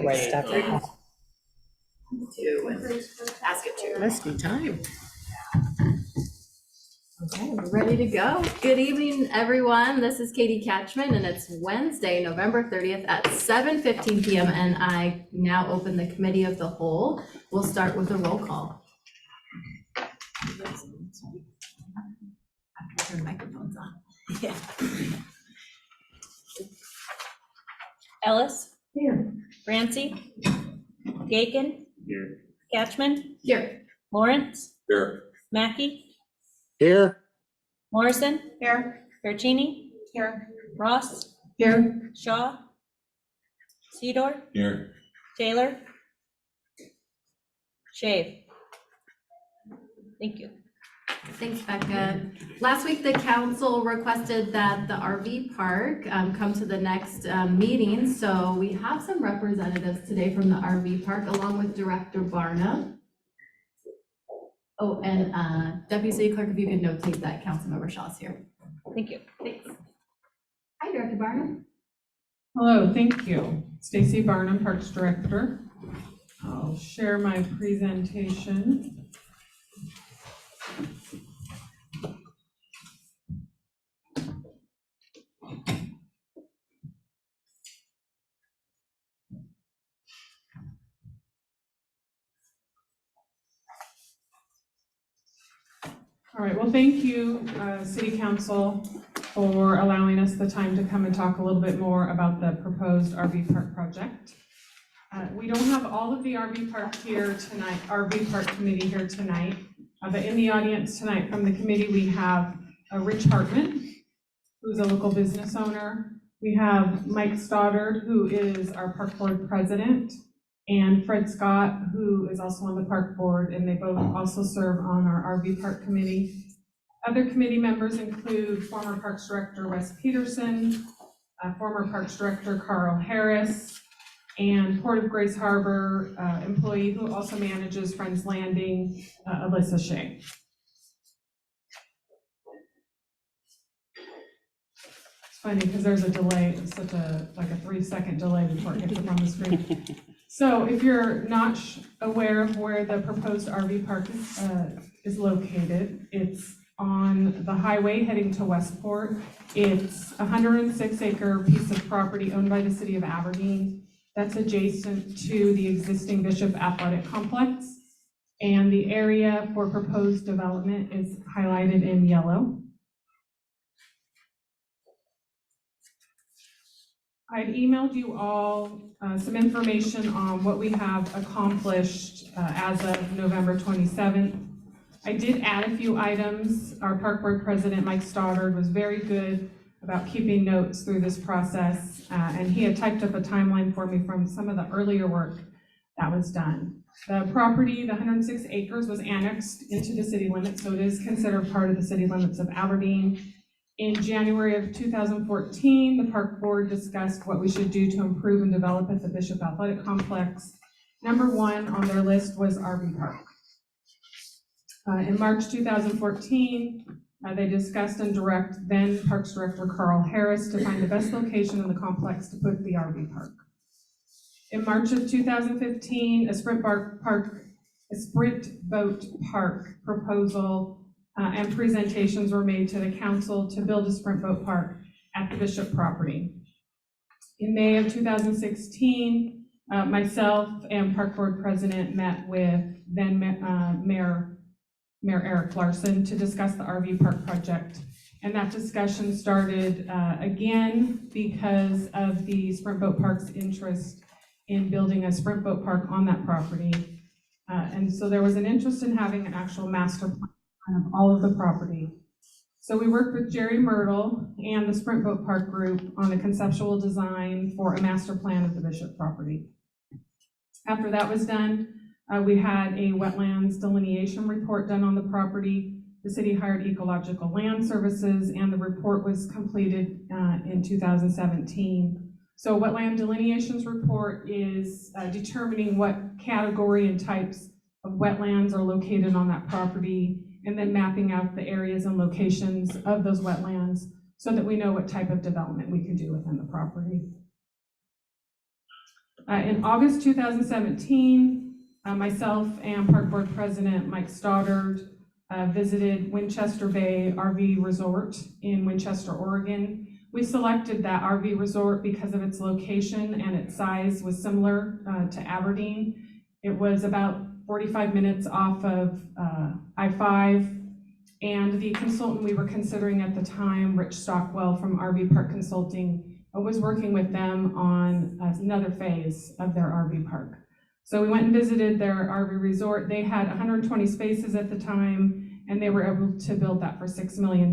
Right. Stuff. To and ask it to. Must be time. Okay, we're ready to go. Good evening, everyone. This is Katie Catchman, and it's Wednesday, November 30th at 7:15 p.m. And I now open the committee of the whole. We'll start with a roll call. I have to turn microphones on. Yeah. Ellis, Here. Rancy, Gaken, Here. Catchman, Here. Lawrence, Here. Mackey, Here. Morrison, Here. Bertini, Here. Ross, Here. Shaw, Sedor, Here. Taylor, Shave. Thank you. Thanks, Becca. Last week, the council requested that the RV park come to the next meeting. So we have some representatives today from the RV park, along with Director Barna. Oh, and Deputy City Clerk, if you could notate that Councilmember Shaw's here. Thank you. Thanks. Hi, Director Barna. Hello, thank you. Stacy Barnum, Parks Director. I'll share my presentation. All right, well, thank you, City Council, for allowing us the time to come and talk a little bit more about the proposed RV park project. We don't have all of the RV park here tonight, RV park committee here tonight, but in the audience tonight from the committee, we have Rich Hartman, who's a local business owner. We have Mike Stoddard, who is our park board president, and Fred Scott, who is also on the park board, and they both also serve on our RV park committee. Other committee members include former Parks Director Wes Peterson, former Parks Director Carl Harris, and Port of Grace Harbor employee who also manages Friends Landing, Alyssa Shea. It's funny because there's a delay, such a 3-second delay before it gets up on the screen. So if you're not aware of where the proposed RV park is located, it's on the highway heading to Westport. It's a 106-acre piece of property owned by the city of Aberdeen that's adjacent to the existing Bishop Athletic Complex. And the area for proposed development is highlighted in yellow. I've emailed you all some information on what we have accomplished as of November 27th. I did add a few items. Our park board president, Mike Stoddard, was very good about keeping notes through this process, and he had typed up a timeline for me from some of the earlier work that was done. The property, the 106 acres, was annexed into the city limits, so it is considered part of the city limits of Aberdeen. In January of 2014, the park board discussed what we should do to improve and develop at the Bishop Athletic Complex. Number one on their list was RV park. In March 2014, they discussed and direct then Parks Director Carl Harris to find the best location in the complex to put the RV park. In March of 2015, a sprint boat park proposal and presentations were made to the council to build a sprint boat park at the Bishop property. In May of 2016, myself and park board president met with then Mayor Eric Larson to discuss the RV park project. And that discussion started again because of the Sprint Boat Park's interest in building a sprint boat park on that property. And so there was an interest in having an actual master plan of all of the property. So we worked with Jerry Myrtle and the Sprint Boat Park Group on a conceptual design for a master plan of the Bishop property. After that was done, we had a wetlands delineation report done on the property. The city hired Ecological Land Services, and the report was completed in 2017. So wetland delineations report is determining what category and types of wetlands are located on that property, and then mapping out the areas and locations of those wetlands so that we know what type of development we can do within the property. In August 2017, myself and Park Board President Mike Stoddard visited Winchester Bay RV Resort in Winchester, Oregon. We selected that RV resort because of its location and its size was similar to Aberdeen. It was about 45 minutes off of I-5, and the consultant we were considering at the time, Rich Stockwell from RV Park Consulting, was working with them on another phase of their RV park. So we went and visited their RV resort. They had 120 spaces at the time, and they were able to build that for $6 million.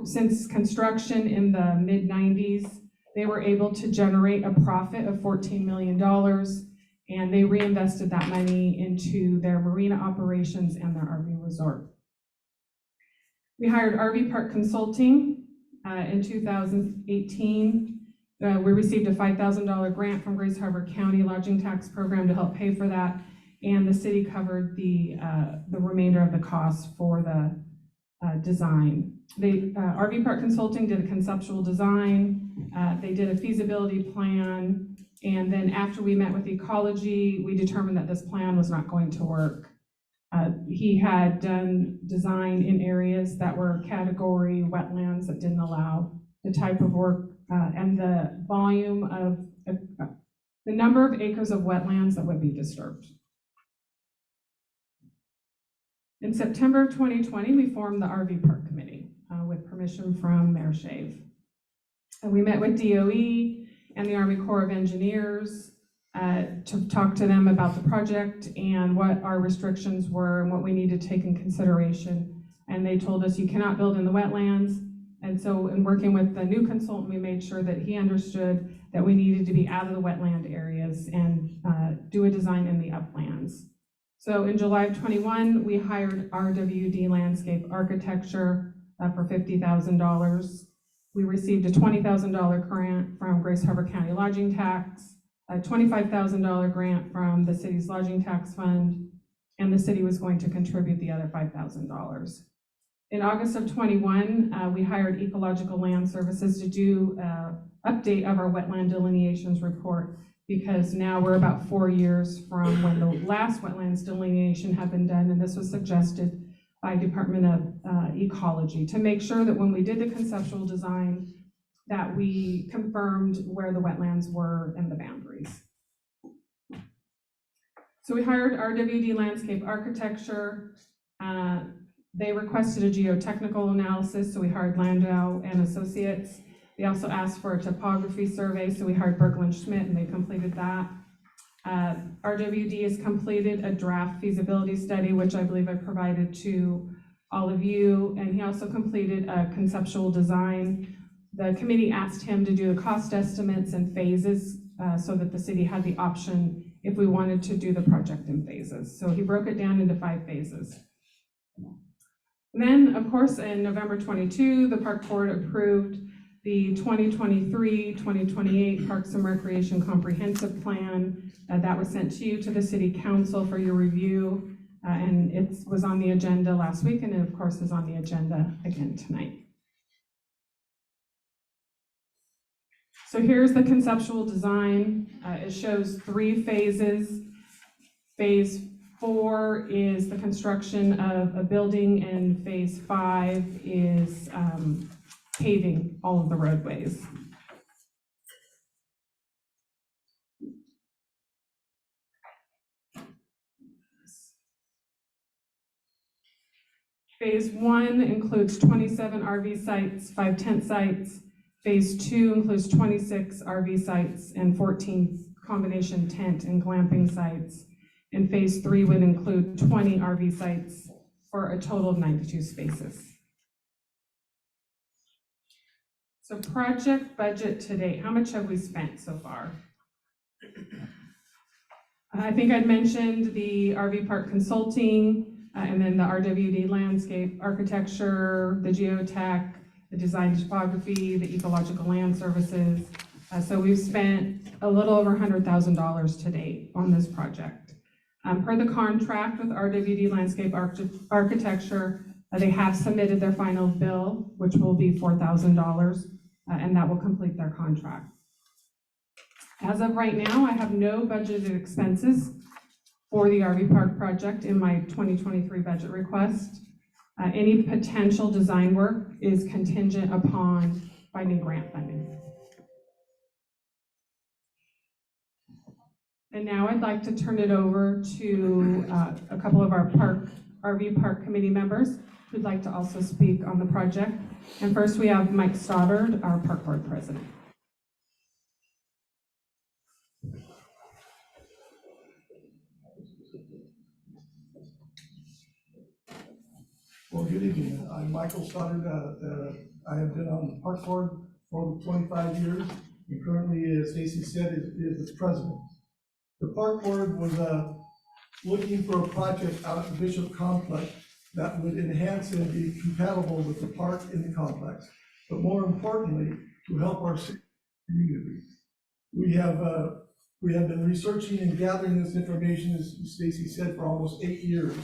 Since construction in the mid-90s, they were able to generate a profit of $14 million, and they reinvested that money into their marina operations and their RV resort. We hired RV Park Consulting in 2018. We received a $5,000 grant from Grace Harbor County Lodging Tax Program to help pay for that, and the city covered the remainder of the cost for the design. RV Park Consulting did a conceptual design, they did a feasibility plan, and then after we met with Ecology, we determined that this plan was not going to work. He had done design in areas that were category wetlands that didn't allow the type of work and the volume of, the number of acres of wetlands that would be disturbed. In September 2020, we formed the RV Park Committee with permission from Mayor Shave. And we met with DOE and the Army Corps of Engineers to talk to them about the project and what our restrictions were and what we need to take in consideration. And they told us you cannot build in the wetlands. And so in working with the new consultant, we made sure that he understood that we needed to be out of the wetland areas and do a design in the uplands. So in July of 21, we hired RWD Landscape Architecture for $50,000. We received a $20,000 grant from Grace Harbor County Lodging Tax, a $25,000 grant from the city's lodging tax fund, and the city was going to contribute the other $5,000. In August of 21, we hired Ecological Land Services to do an update of our wetland delineations report, because now we're about 4 years from when the last wetlands delineation had been done, and this was suggested by Department of Ecology to make sure that when we did the conceptual design that we confirmed where the wetlands were and the boundaries. So we hired RWD Landscape Architecture. They requested a geotechnical analysis, so we hired Landau and Associates. They also asked for a topography survey, so we hired Berglund Schmidt, and they completed that. RWD has completed a draft feasibility study, which I believe I provided to all of you, and he also completed a conceptual design. The committee asked him to do the cost estimates in phases so that the city had the option if we wanted to do the project in phases. So he broke it down into 5 phases. And then, of course, in November 22, the Park Board approved the 2023-2028 Parks and Recreation Comprehensive Plan. That was sent to you, to the City Council for your review, and it was on the agenda last week, and it, of course, is on the agenda again tonight. So here's the conceptual design. It shows 3 phases. Phase 4 is the construction of a building, and phase 5 is paving all of the roadways. Phase 1 includes 27 RV sites, 5 tent sites. Phase 2 includes 26 RV sites and 14 combination tent and glamping sites. And phase 3 would include 20 RV sites for a total of 92 spaces. So project budget to date, how much have we spent so far? I think I'd mentioned the RV Park Consulting, and then the RWD Landscape Architecture, the Geotech, the Design Topography, the Ecological Land Services. So we've spent a little over $100,000 to date on this project. Per the contract with RWD Landscape Architecture, they have submitted their final bill, which will be $4,000, and that will complete their contract. As of right now, I have no budgeted expenses for the RV park project in my 2023 budget request. Any potential design work is contingent upon finding grant funding. And now I'd like to turn it over to a couple of our RV park committee members who'd like to also speak on the project. And first we have Mike Stoddard, our park board president. Well, good evening. I'm Michael Stoddard. I have been on the park board for over 25 years, and currently, as Stacy said, is the president. The park board was looking for a project out at the Bishop Complex that would enhance and be compatible with the park in the complex, but more importantly, to help our community. We have been researching and gathering this information, as Stacy said, for almost 8 years.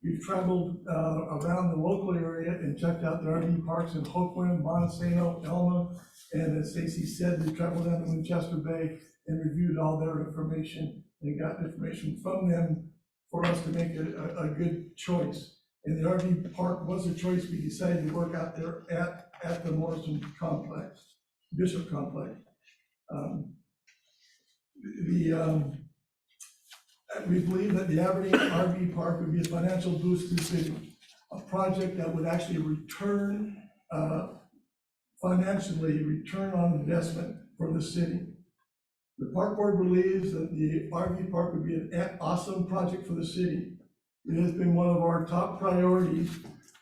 We've traveled around the local area and checked out the RV parks in Hoquiam, Montesano, Elma, and as Stacy said, we traveled down to Winchester Bay and reviewed all their information and got information from them for us to make a good choice. And the RV park was a choice. We decided to work out there at the Morrison Complex, Bishop Complex. We believe that the Aberdeen RV Park would be a financial boost to the city, a project that would actually return, financially return on investment for the city. The park board believes that the RV park would be an awesome project for the city. It has been one of our top priorities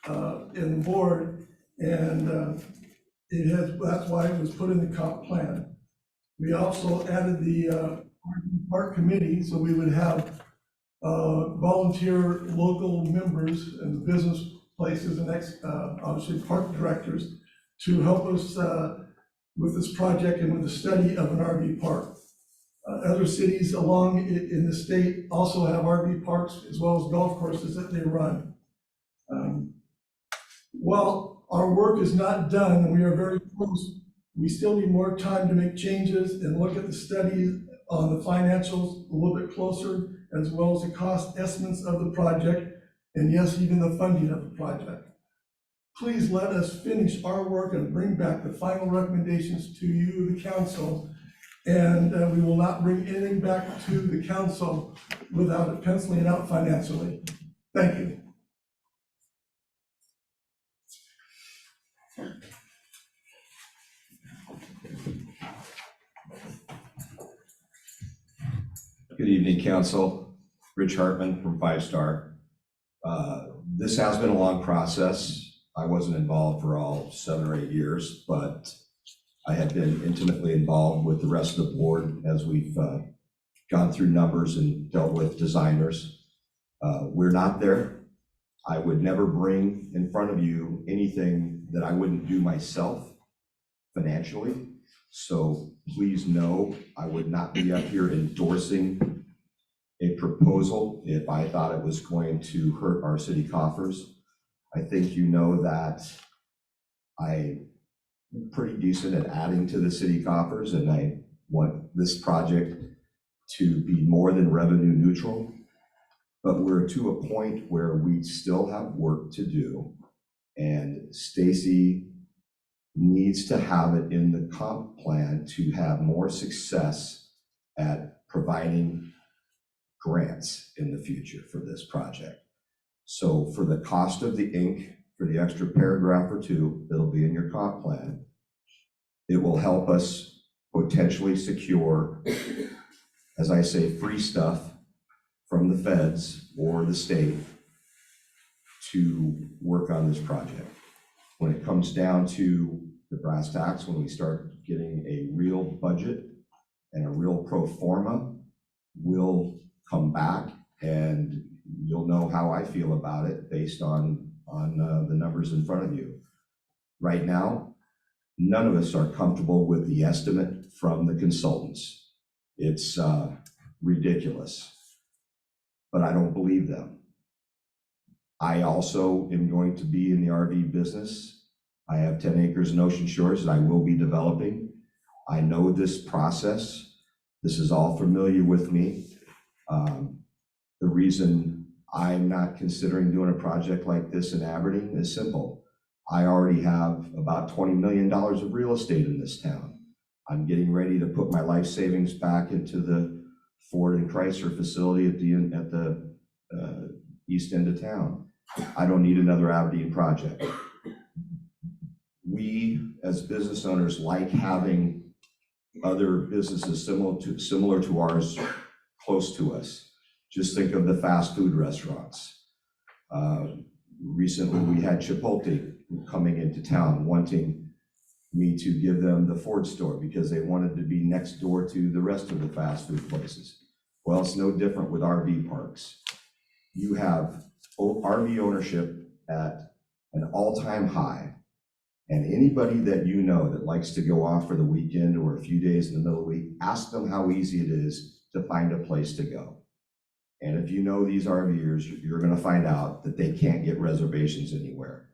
in the board, and that's why it was put in the comp plan. We also added the park committee, so we would have volunteer local members and the business places and obviously park directors to help us with this project and with the study of an RV park. Other cities along in the state also have RV parks as well as golf courses that they run. While our work is not done and we are very close, we still need more time to make changes and look at the study on the financials a little bit closer, as well as the cost estimates of the project, and yes, even the funding of the project. Please let us finish our work and bring back the final recommendations to you, the council, and we will not bring anything back to the council without it penciling out financially. Thank you. Good evening, council. Rich Hartman from 5 Star. This has been a long process. I wasn't involved for all 7 or 8 years, but I have been intimately involved with the rest of the board as we've gone through numbers and dealt with designers. We're not there. I would never bring in front of you anything that I wouldn't do myself financially. So please know I would not be up here endorsing a proposal if I thought it was going to hurt our city coffers. I think you know that I'm pretty decent at adding to the city coffers, and I want this project to be more than revenue neutral. But we're to a point where we still have work to do, and Stacy needs to have it in the comp plan to have more success at providing grants in the future for this project. So for the cost of the ink, for the extra paragraph or two that'll be in your comp plan, it will help us potentially secure, as I say, free stuff from the feds or the state to work on this project. When it comes down to the brass tacks, when we start getting a real budget and a real pro forma, we'll come back and you'll know how I feel about it based on the numbers in front of you. Right now, none of us are comfortable with the estimate from the consultants. It's ridiculous, but I don't believe them. I also am going to be in the RV business. I have 10 acres in Ocean Shores that I will be developing. I know this process. This is all familiar with me. The reason I'm not considering doing a project like this in Aberdeen is simple. I already have about $20 million of real estate in this town. I'm getting ready to put my life savings back into the Ford and Chrysler facility at the east end of town. I don't need another Aberdeen project. We, as business owners, like having other businesses similar to ours close to us. Just think of the fast food restaurants. Recently, we had Chipotle coming into town wanting me to give them the Ford store because they wanted to be next door to the rest of the fast food places. Well, it's no different with RV parks. You have RV ownership at an all-time high. And anybody that you know that likes to go off for the weekend or a few days in the middle of the week, ask them how easy it is to find a place to go. And if you know these RVers, you're going to find out that they can't get reservations anywhere.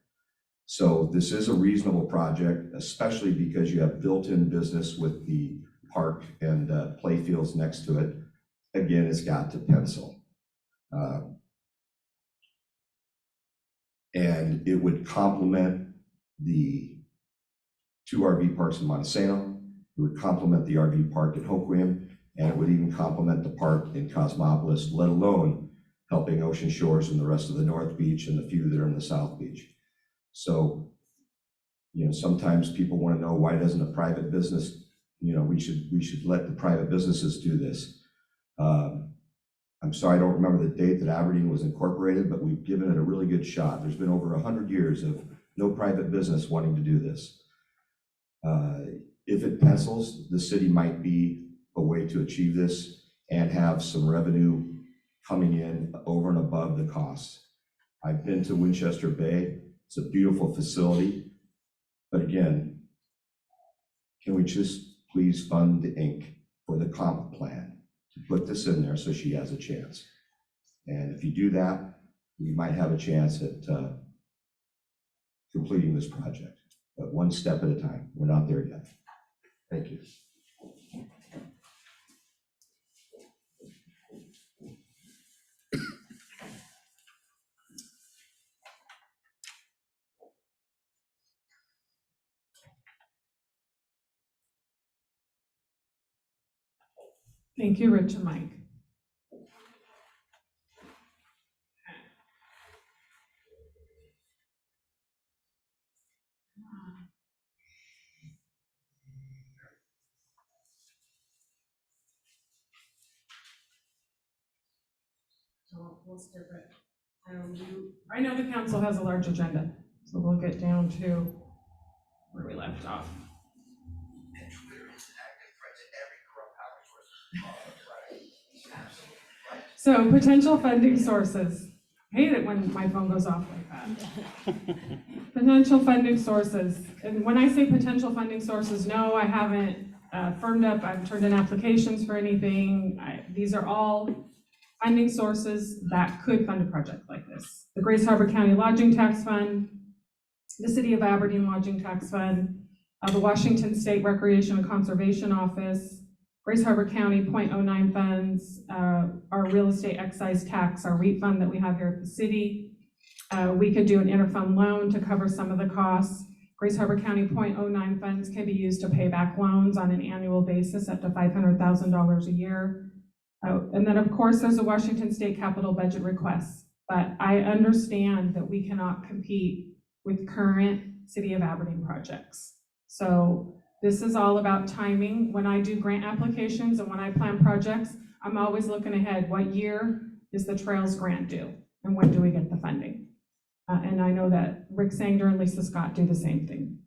So this is a reasonable project, especially because you have built-in business with the park and play fields next to it. Again, it's got to pencil. And it would complement the 2 RV parks in Montesano. It would complement the RV park at Hoquiam, and it would even complement the park in Cosmopolis, let alone helping Ocean Shores and the rest of the North Beach and the few that are in the South Beach. So, sometimes people want to know, why doesn't a private business, we should let the private businesses do this. I'm sorry, I don't remember the date that Aberdeen was incorporated, but we've given it a really good shot. There's been over 100 years of no private business wanting to do this. If it pencils, the city might be a way to achieve this and have some revenue coming in over and above the costs. I've been to Winchester Bay. It's a beautiful facility. But again, can we just please fund the Inc. for the comp plan to put this in there so she has a chance? And if you do that, we might have a chance at completing this project, but one step at a time. We're not there yet. Thank you. Thank you, Rich and Mike. So we'll skip it. I know the council has a large agenda, so we'll get down to where we left off. So potential funding sources. I hate it when my phone goes off like that. Potential funding sources. And when I say potential funding sources, no, I haven't firmed up, I've turned in applications for anything. These are all funding sources that could fund a project like this. The Grace Harbor County Lodging Tax Fund, the City of Aberdeen Lodging Tax Fund, the Washington State Recreation and Conservation Office, Grace Harbor County .09 funds, our real estate excise tax, our REIT fund that we have here at the city. We could do an interfund loan to cover some of the costs. Grace Harbor County .09 funds can be used to pay back loans on an annual basis up to $500,000 a year. And then of course there's a Washington State capital budget request, but I understand that we cannot compete with current City of Aberdeen projects. So this is all about timing. When I do grant applications and when I plan projects, I'm always looking ahead. What year is the Trails grant due? And when do we get the funding? And I know that Rick Sanger and Lisa Scott do the same thing.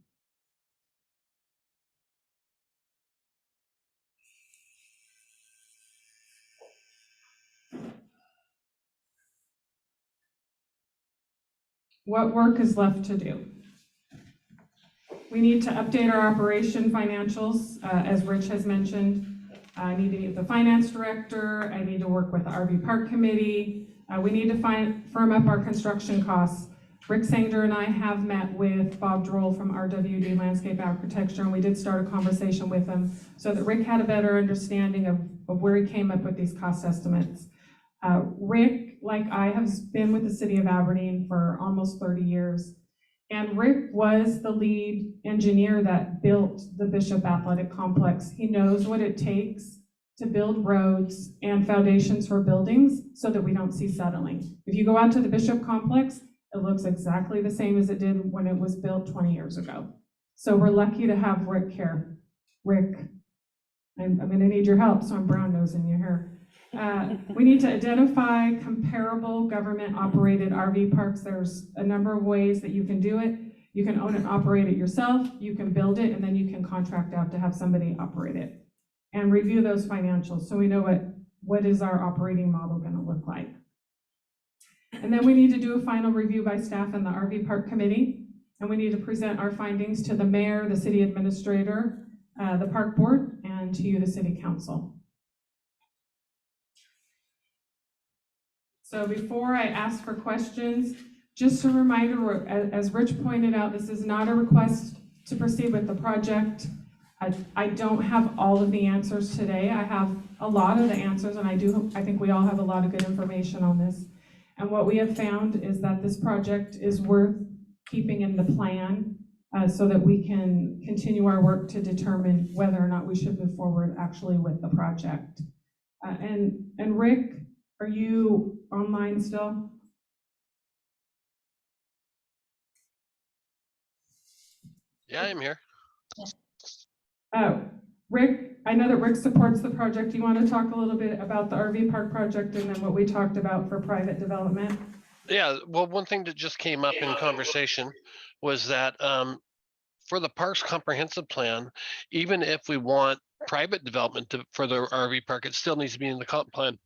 What work is left to do? We need to update our operation financials, as Rich has mentioned. I need to meet with the finance director. I need to work with the RV Park Committee. We need to firm up our construction costs. Rick Sanger and I have met with Bob Droll from RWD Landscape Architecture, and we did start a conversation with him so that Rick had a better understanding of of where he came up with these cost estimates. Rick, like I, have been with the city of Aberdeen for almost 30 years. And Rick was the lead engineer that built the Bishop Athletic Complex. He knows what it takes to build roads and foundations for buildings so that we don't see settling. If you go out to the Bishop Complex, it looks exactly the same as it did when it was built 20 years ago. So we're lucky to have Rick here. Rick, I'm gonna need your help, so I'm brown nosing you here. We need to identify comparable government-operated RV parks. There's a number of ways that you can do it. You can own and operate it yourself, you can build it, and then you can contract out to have somebody operate it. And review those financials so we know what is our operating model gonna look like. And then we need to do a final review by staff and the RV Park Committee, and we need to present our findings to the mayor, the city administrator, the park board, and to you, the city council. So before I ask for questions, just a reminder, as Rich pointed out, this is not a request to proceed with the project. I don't have all of the answers today. I have a lot of the answers, and I think we all have a lot of good information on this. And what we have found is that this project is worth keeping in the plan so that we can continue our work to determine whether or not we should move forward actually with the project. And Rick, are you online still? Yeah, I'm here. Rick, I know that Rick supports the project. Do you want to talk a little bit about the RV park project and then what we talked about for private development? Yeah, well, one thing that just came up in conversation was that for the parks comprehensive plan, even if we want private development for the RV park, it still needs to be in the comp plan.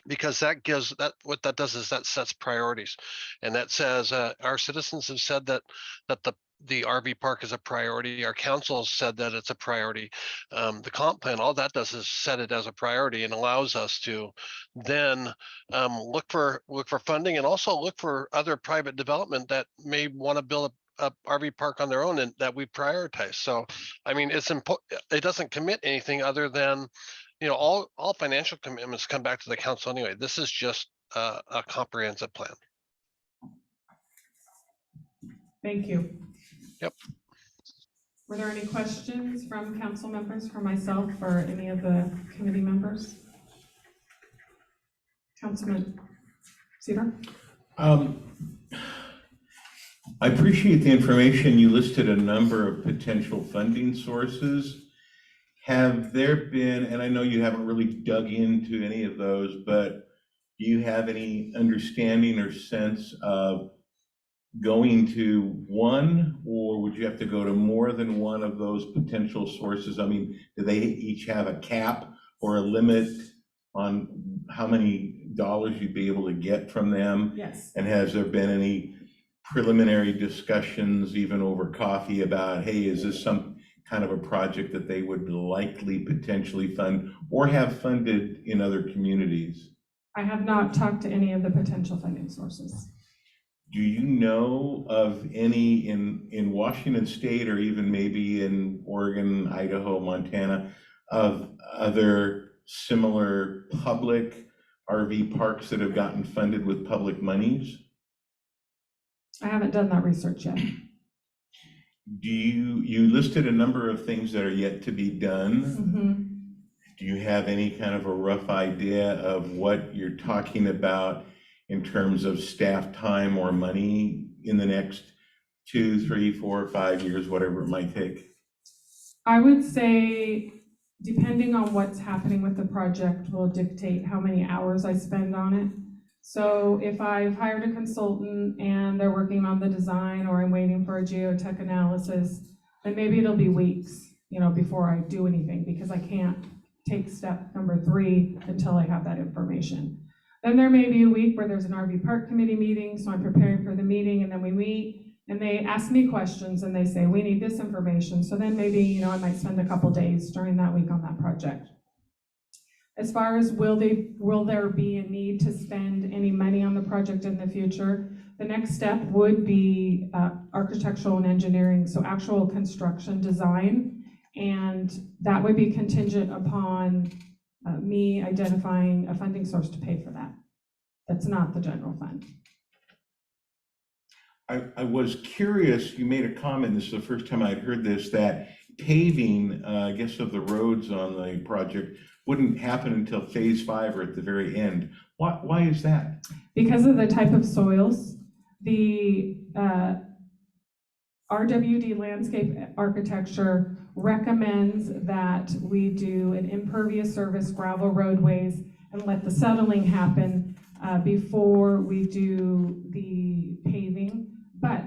Because that gives what that does is that sets priorities, and that says our citizens have said that the RV park is a priority. Our council said that it's a priority. The comp plan, all that does is set it as a priority and allows us to then look for funding and also look for other private development that may want to build a RV park on their own and that we prioritize. So, I mean, it's important. It doesn't commit anything other than, you know, all financial commitments come back to the council anyway. This is just a comprehensive plan. Thank you. Yep. Were there any questions from council members, for myself, or any of the committee members? Councilman Cedar? I appreciate the information. You listed a number of potential funding sources. Have there been, and I know you haven't really dug into any of those, but do you have any understanding or sense of going to one, or would you have to go to more than one of those potential sources? I mean, do they each have a cap or a limit on how many dollars you'd be able to get from them? Yes. And has there been any preliminary discussions, even over coffee, about, hey, is this some kind of a project that they would likely potentially fund or have funded in other communities? I have not talked to any of the potential funding sources. Do you know of any in Washington State, or even maybe in Oregon, Idaho, Montana, of other similar public RV parks that have gotten funded with public monies? I haven't done that research yet. Do you listed a number of things that are yet to be done? Mm-hmm. Do you have any kind of a rough idea of what you're talking about in terms of staff time or money in the next 2, 3, 4, 5 years, whatever it might take? I would say, depending on what's happening with the project, will dictate how many hours I spend on it. So if I've hired a consultant and they're working on the design, or I'm waiting for a geotech analysis, then maybe it'll be weeks, before I do anything, because I can't take step number 3 until I have that information. Then there may be a week where there's an RV Park Committee meeting, so I'm preparing for the meeting, and then we meet, and they ask me questions, and they say, we need this information. So then maybe, I might spend a couple days during that week on that project. As far as will there be a need to spend any money on the project in the future, the next step would be architectural and engineering, so actual construction design, and that would be contingent upon me identifying a funding source to pay for that. That's not the general fund. I was curious, you made a comment, this is the first time I'd heard this, that paving, I guess, of the roads on the project wouldn't happen until phase 5 or at the very end. Why is that? Because of the type of soils, the RWD Landscape Architecture recommends that we do an impervious surface gravel roadways and let the settling happen before we do the paving. But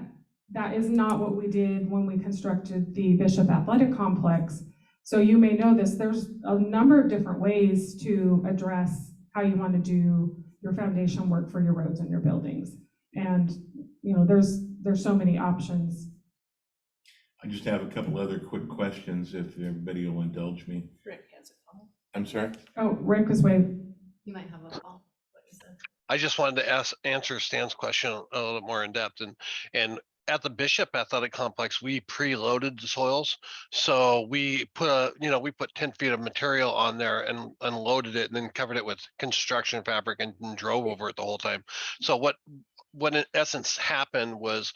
that is not what we did when we constructed the Bishop Athletic Complex. So you may know this, there's a number of different ways to address how you want to do your foundation work for your roads and your buildings. And there's so many options. I just have a couple other quick questions if everybody will indulge me. Rick has a comment. I'm sorry? Oh, Rick was waving. You might have a call. What you said. I just wanted to answer Stan's question a little bit more in depth, and at the Bishop Athletic Complex, we preloaded the soils. So we put 10 feet of material on there and unloaded it and then covered it with construction fabric and drove over it the whole time. So what in essence happened was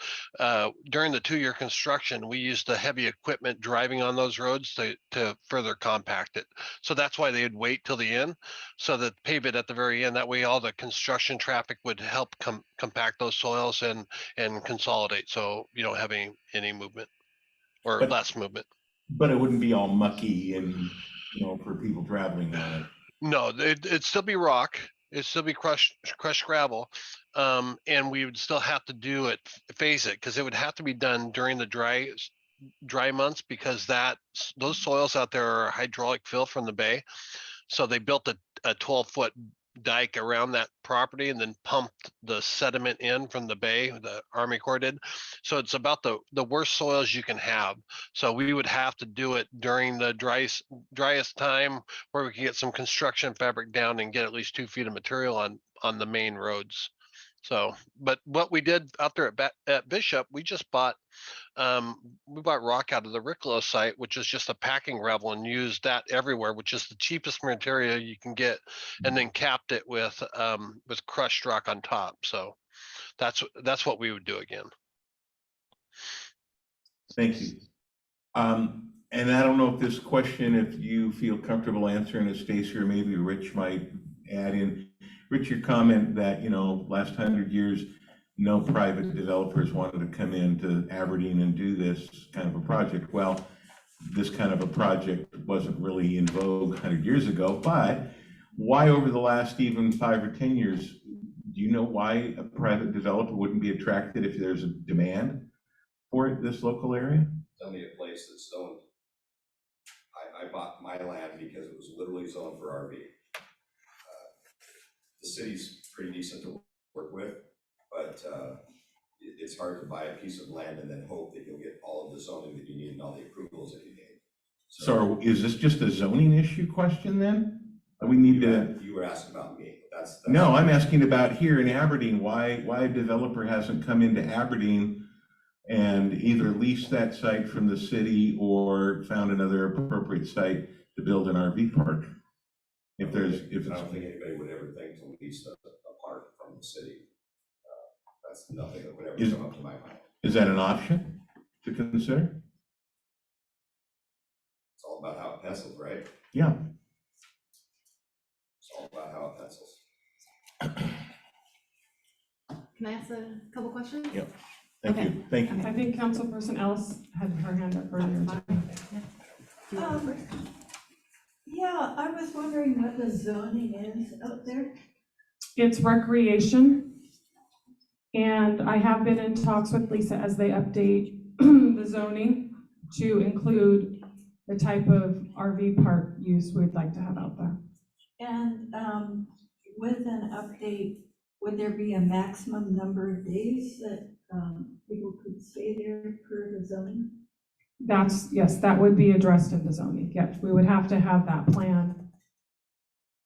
during the 2-year construction, we used the heavy equipment driving on those roads to further compact it. So that's why they'd wait till the end, so that pave it at the very end. That way all the construction traffic would help compact those soils and consolidate. So you don't have any movement or But- less movement. But it wouldn't be all mucky and, for people traveling on it. No, it'd still be rock. It'd still be crushed gravel. And we would still have to do it, phase it, because it would have to be done during the dry months, because those soils out there are hydraulic fill from the bay. So they built a 12-foot dike around that property and then pumped the sediment in from the bay, the Army Corps did. So it's about the worst soils you can have. So we would have to do it during the driest time, where we can get some construction fabric down and get at least 2 feet of material on the main roads. So, but what we did out there at Bishop, we just bought rock out of the Ricklow site, which is just a packing gravel, and used that everywhere, which is the cheapest material you can get, and then capped it with crushed rock on top. So that's what we would do again. Thank you. And I don't know if this question, if you feel comfortable answering it, Stacy, or maybe Rich might add in. Rich, your comment that, last 100 years, no private developers wanted to come into Aberdeen and do this kind of a project. Well, this kind of a project wasn't really in vogue 100 years ago, but why over the last even 5 or 10 years, do you know why a private developer wouldn't be attracted if there's a demand for it, this local area? Tell me a place that's zoned. I bought my land because it was literally zoned for RV. The city's pretty decent to work with, but it's hard to buy a piece of land and then hope that you'll get all of the zoning that you need and all the approvals that you need. So is this just a zoning issue question then? We need to. You were asking about me. That's No, I'm asking about here in Aberdeen, why a developer hasn't come into Aberdeen and either leased that site from the city or found another appropriate site to build an RV park. I don't think anybody would ever think to lease a park from the city. That's nothing that would ever come up to my mind. Is that an option to consider? It's all about how it pencils, right? Yeah. It's all about how it pencils. Can I ask a couple questions? Yeah. Thank you. Thank you. I think Councilperson Ellis had her hand up earlier. Yeah, I was wondering what the zoning is out there. It's recreation. And I have been in talks with Lisa as they update the zoning to include the type of RV park use we'd like to have out there. And with an update, would there be a maximum number of days that people could stay there per the zoning? Yes, that would be addressed in the zoning. Yep, we would have to have that plan.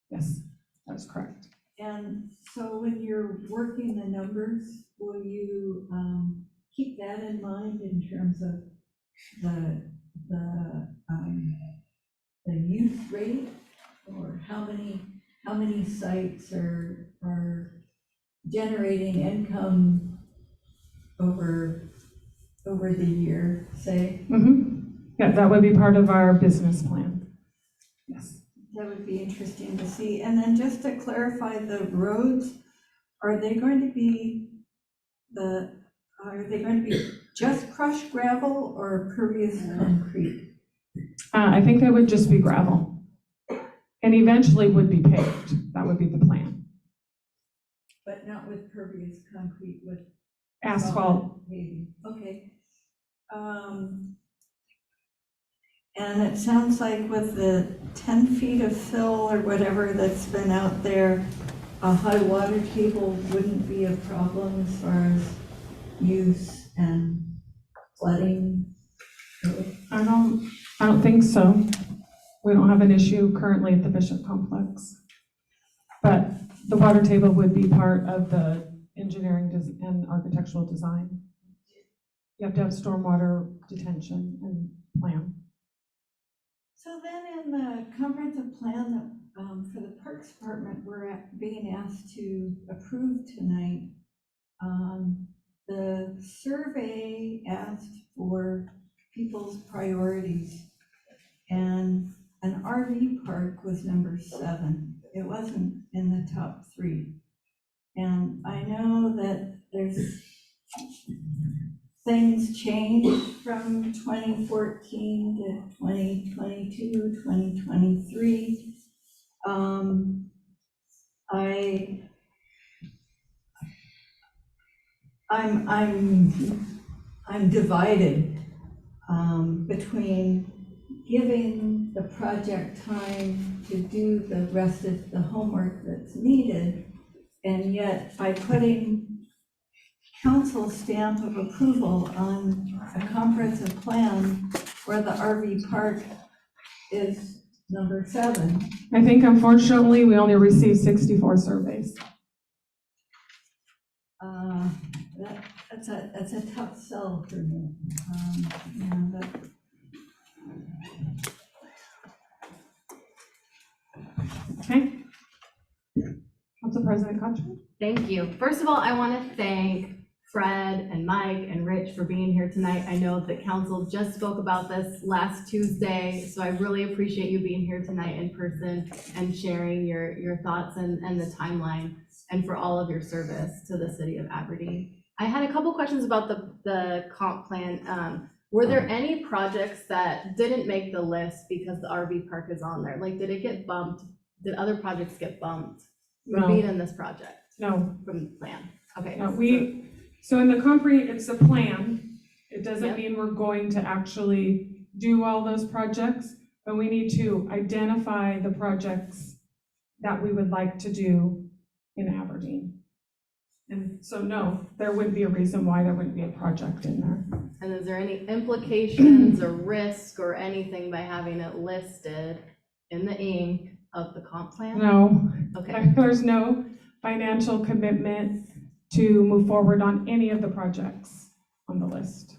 Yes, that's correct. And so when you're working the numbers, will you keep that in mind in terms of the youth rate or how many sites are generating income over the year, say? Yeah, that would be part of our business plan. Yes. That would be interesting to see. And then just to clarify, the roads, are they going to be just crushed gravel or pervious concrete? I think they would just be gravel. And eventually would be paved. That would be the plan. But not with pervious concrete, with Asphalt. paving. Okay. And it sounds like with the 10 feet of fill or whatever that's been out there, a high water table wouldn't be a problem as far as use and flooding. I don't think so. We don't have an issue currently at the Bishop Complex. But the water table would be part of the engineering and architectural design. You have to have stormwater detention and plan. So then in the comprehensive plan that, for the Parks Department, we're being asked to approve tonight, the survey asked for people's priorities, and an RV park was number 7. It wasn't in the top 3. And I know that there's things changed from 2014 to 2022, 2023. I'm divided between giving the project time to do the rest of the homework that's needed, and yet by putting council stamp of approval on a comprehensive plan where the RV park is number 7. I think unfortunately, we only received 64 surveys. That's a tough sell for me. Okay? Council President Concha? Thank you. First of all, I want to thank Fred and Mike and Rich for being here tonight. I know that council just spoke about this last Tuesday, so I really appreciate you being here tonight in person and sharing your thoughts and the timeline, and for all of your service to the city of Aberdeen. I had a couple questions about the comp plan. Were there any projects that didn't make the list because the RV park is on there? Like, did it get bumped? Did other projects get bumped from being in this project? No. From the plan? Okay. No, so in the it's a plan. It doesn't Yep. mean we're going to actually do all those projects, but we need to identify the projects that we would like to do in Aberdeen. And so, no, there wouldn't be a reason why there wouldn't be a project in there. And is there any implications or risk or anything by having it listed in the ink of the comp plan? No, Okay, there's no financial commitment to move forward on any of the projects on the list.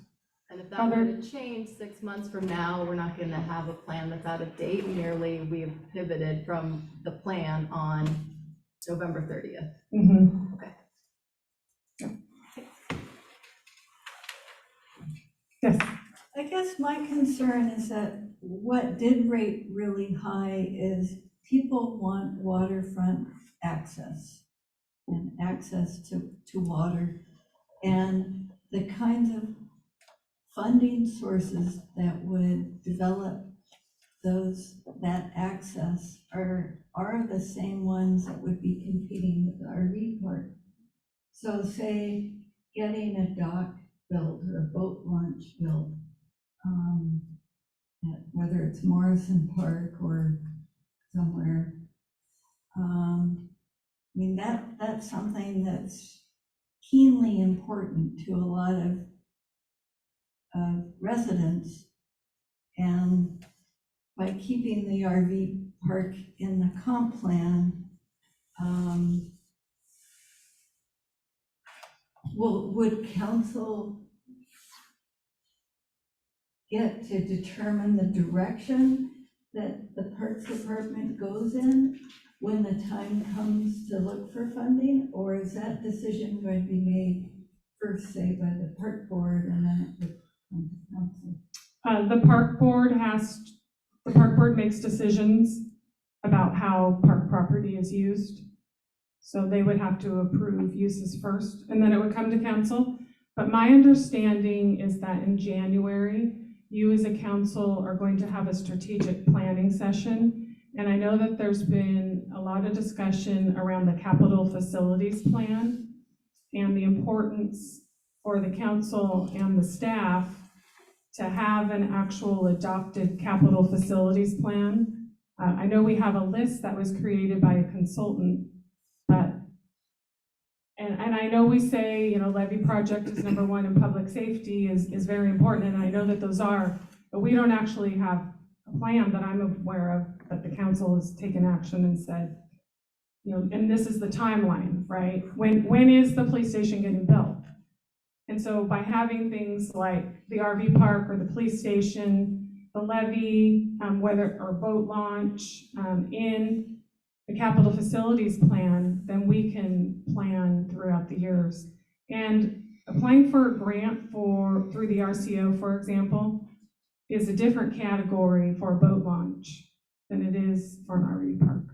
and if that were to change 6 months from now, we're not gonna have a plan that's out of date, merely we've pivoted from the plan on November 30th. Mm-hmm. Okay. Yes. I guess my concern is that what did rate really high is people want waterfront access and access to water. And the kinds of funding sources that would develop that access are the same ones that would be competing with the RV park. So say getting a dock built or a boat launch built, whether it's Morrison Park or somewhere. I mean, that's something that's keenly important to a lot of residents. And by keeping the RV park in the comp plan, would council get to determine the direction that the Parks Department goes in when the time comes to look for funding? Or is that decision going to be made first, say, by the park board and then it would come to council? The park board makes decisions about how park property is used. So they would have to approve uses first, and then it would come to council. But my understanding is that in January, you as a council are going to have a strategic planning session. And I know that there's been a lot of discussion around the capital facilities plan and the importance for the council and the staff to have an actual adopted capital facilities plan. I know we have a list that was created by a consultant, but, and I know we say, you know, levy project is number one and public safety is very important, and I know that those are, but we don't actually have a plan that I'm aware of that the council has taken action and said, you know, and this is the timeline, right? When is the police station getting built? And so by having things like the RV park or the police station, the levy, or boat launch, in the capital facilities plan, then we can plan throughout the years. And applying for a grant through the RCO, for example, is a different category for a boat launch than it is for an RV park.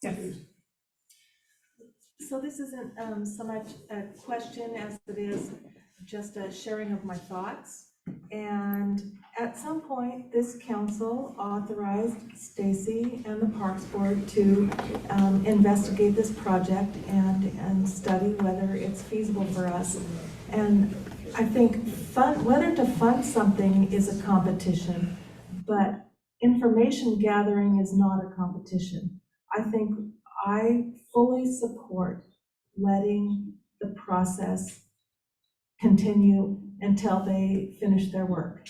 Yes. So this isn't so much a question as it is just a sharing of my thoughts. And at some point, this council authorized Stacy and the Parks Board to investigate this project and study whether it's feasible for us. And I think whether to fund something is a competition, but information gathering is not a competition. I think I fully support letting the process continue until they finish their work.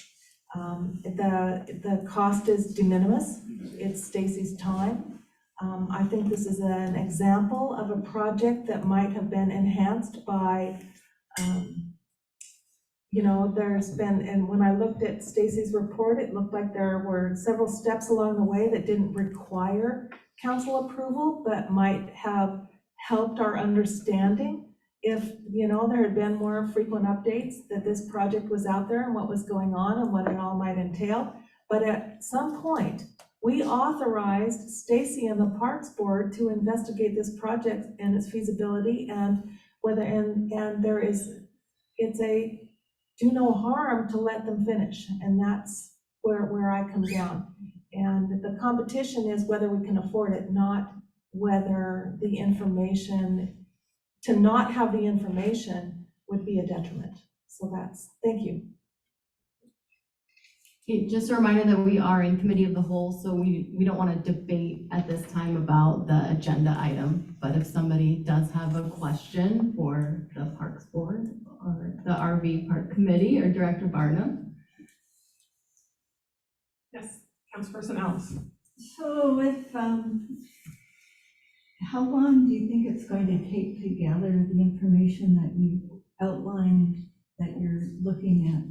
The cost is de minimis. It's Stacy's time. I think this is an example of a project that might have been enhanced by, you know, there's been, and when I looked at Stacy's report, it looked like there were several steps along the way that didn't require council approval, but might have helped our understanding if, you know, there had been more frequent updates that this project was out there and what was going on and what it all might entail. But at some point, we authorized Stacy and the Parks Board to investigate this project and its feasibility and whether, and there is, it's a do no harm to let them finish. And that's where I come down. And the competition is whether we can afford it, not whether the information, to not have the information would be a detriment. So thank you. Just a reminder that we are in committee of the whole, so we don't want to debate at this time about the agenda item. But if somebody does have a question for the Parks Board or the RV Park Committee or Director Barnum. Yes, Councilperson Ellis. So if, how long do you think it's going to take to gather the information that you outlined that you're looking at?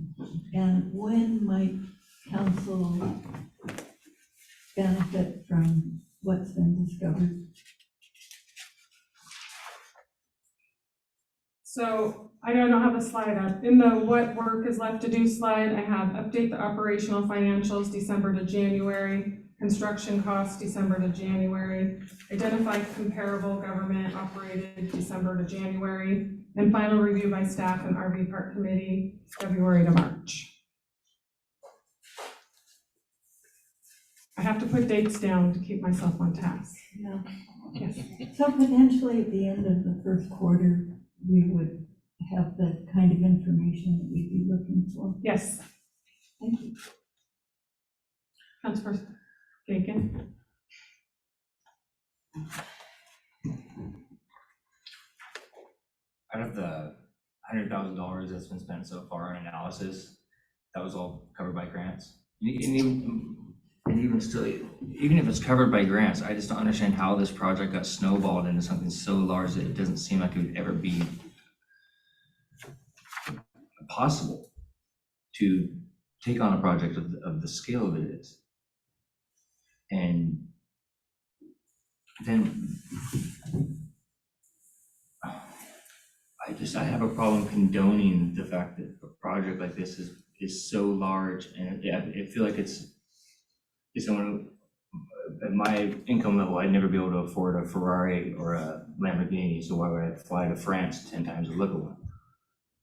And when might council benefit from what's been discovered? So I don't have the slide up. In the what work is left to do slide, I have update the operational financials December to January, construction costs December to January, identify comparable government operated December to January, and final review by staff and RV Park Committee February to March. I have to put dates down to keep myself on task. Yeah. Yes. So potentially at the end of the first quarter, we would have the kind of information that we'd be looking for. Yes. Thank you. Councilperson Gagan. Out of the $100,000 that's been spent so far on analysis, that was all covered by grants. And even still, even if it's covered by grants, I just don't understand how this project got snowballed into something so large that it doesn't seem like it would ever be possible to take on a project of the scale of it is. And then I have a problem condoning the fact that a project like this is so large, and I feel like it's someone at my income level, I'd never be able to afford a Ferrari or a Lamborghini, so why would I fly to France 10 times to look at one?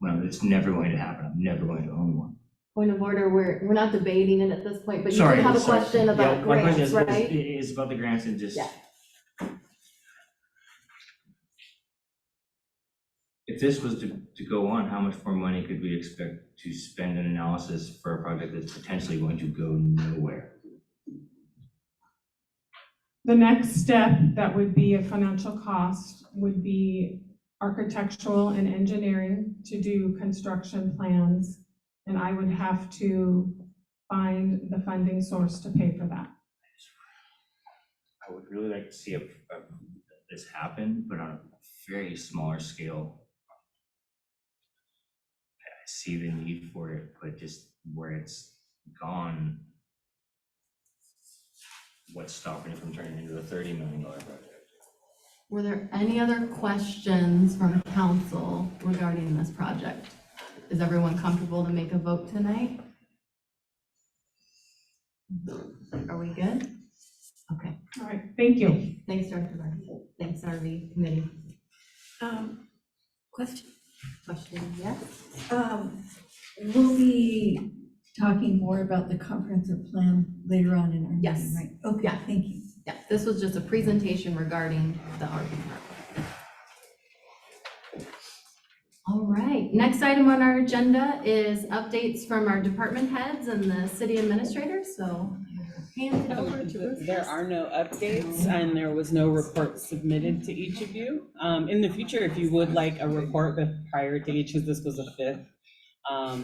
Well, it's never going to happen. I'm never going to own one. Point of order, we're not debating it at this point, but you Sorry, did have a sorry. question about Yeah, my question grants, right? is about the grants and just. Yeah. If this was to go on, how much more money could we expect to spend in analysis for a project that's potentially going to go nowhere? The next step that would be a financial cost would be architectural and engineering to do construction plans. And I would have to find the funding source to pay for that. I would really like to see this happen, but on a very smaller scale. I see the need for it, but just where it's gone, what's stopping it from turning into a $30 million project? Were there any other questions from council regarding this project? Is everyone comfortable to make a vote tonight? Are we good? Okay, All right, thank you. thanks, Director Murphy. Thanks, RV Committee. Question, Question, yes? we'll be talking more about the comprehensive plan later on in our meeting, Yes. right? Okay, Yeah. thank you. Yeah, this was just a presentation regarding the RV park. All right, next item on our agenda is updates from our department heads and the city administrator, so hand it over to Bruce. There are no updates and there was no report submitted to each of you. In the future, if you would like a report prior to each, because this was a fifth,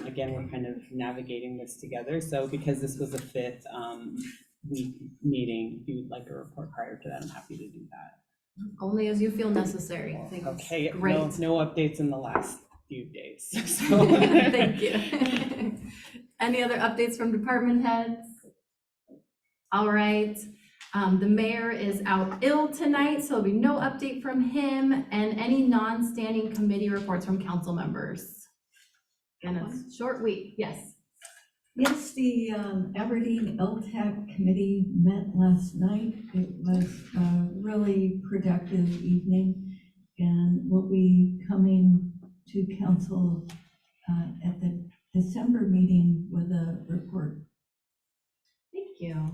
again, we're kind of navigating this together. So because this was a fifth week meeting, if you would like a report prior to that, I'm happy to do that. Only as you feel necessary. Thanks. Okay, Great. no updates in the last few days. So- Thank you. Any other updates from department heads? All right, the mayor is out ill tonight, so there'll be no update from him, and any non-standing committee reports from council members. And it's a short week, yes. Yes, the Aberdeen LTAC committee met last night. It was a really productive evening, and we'll be coming to council at the December meeting with a report. Thank you.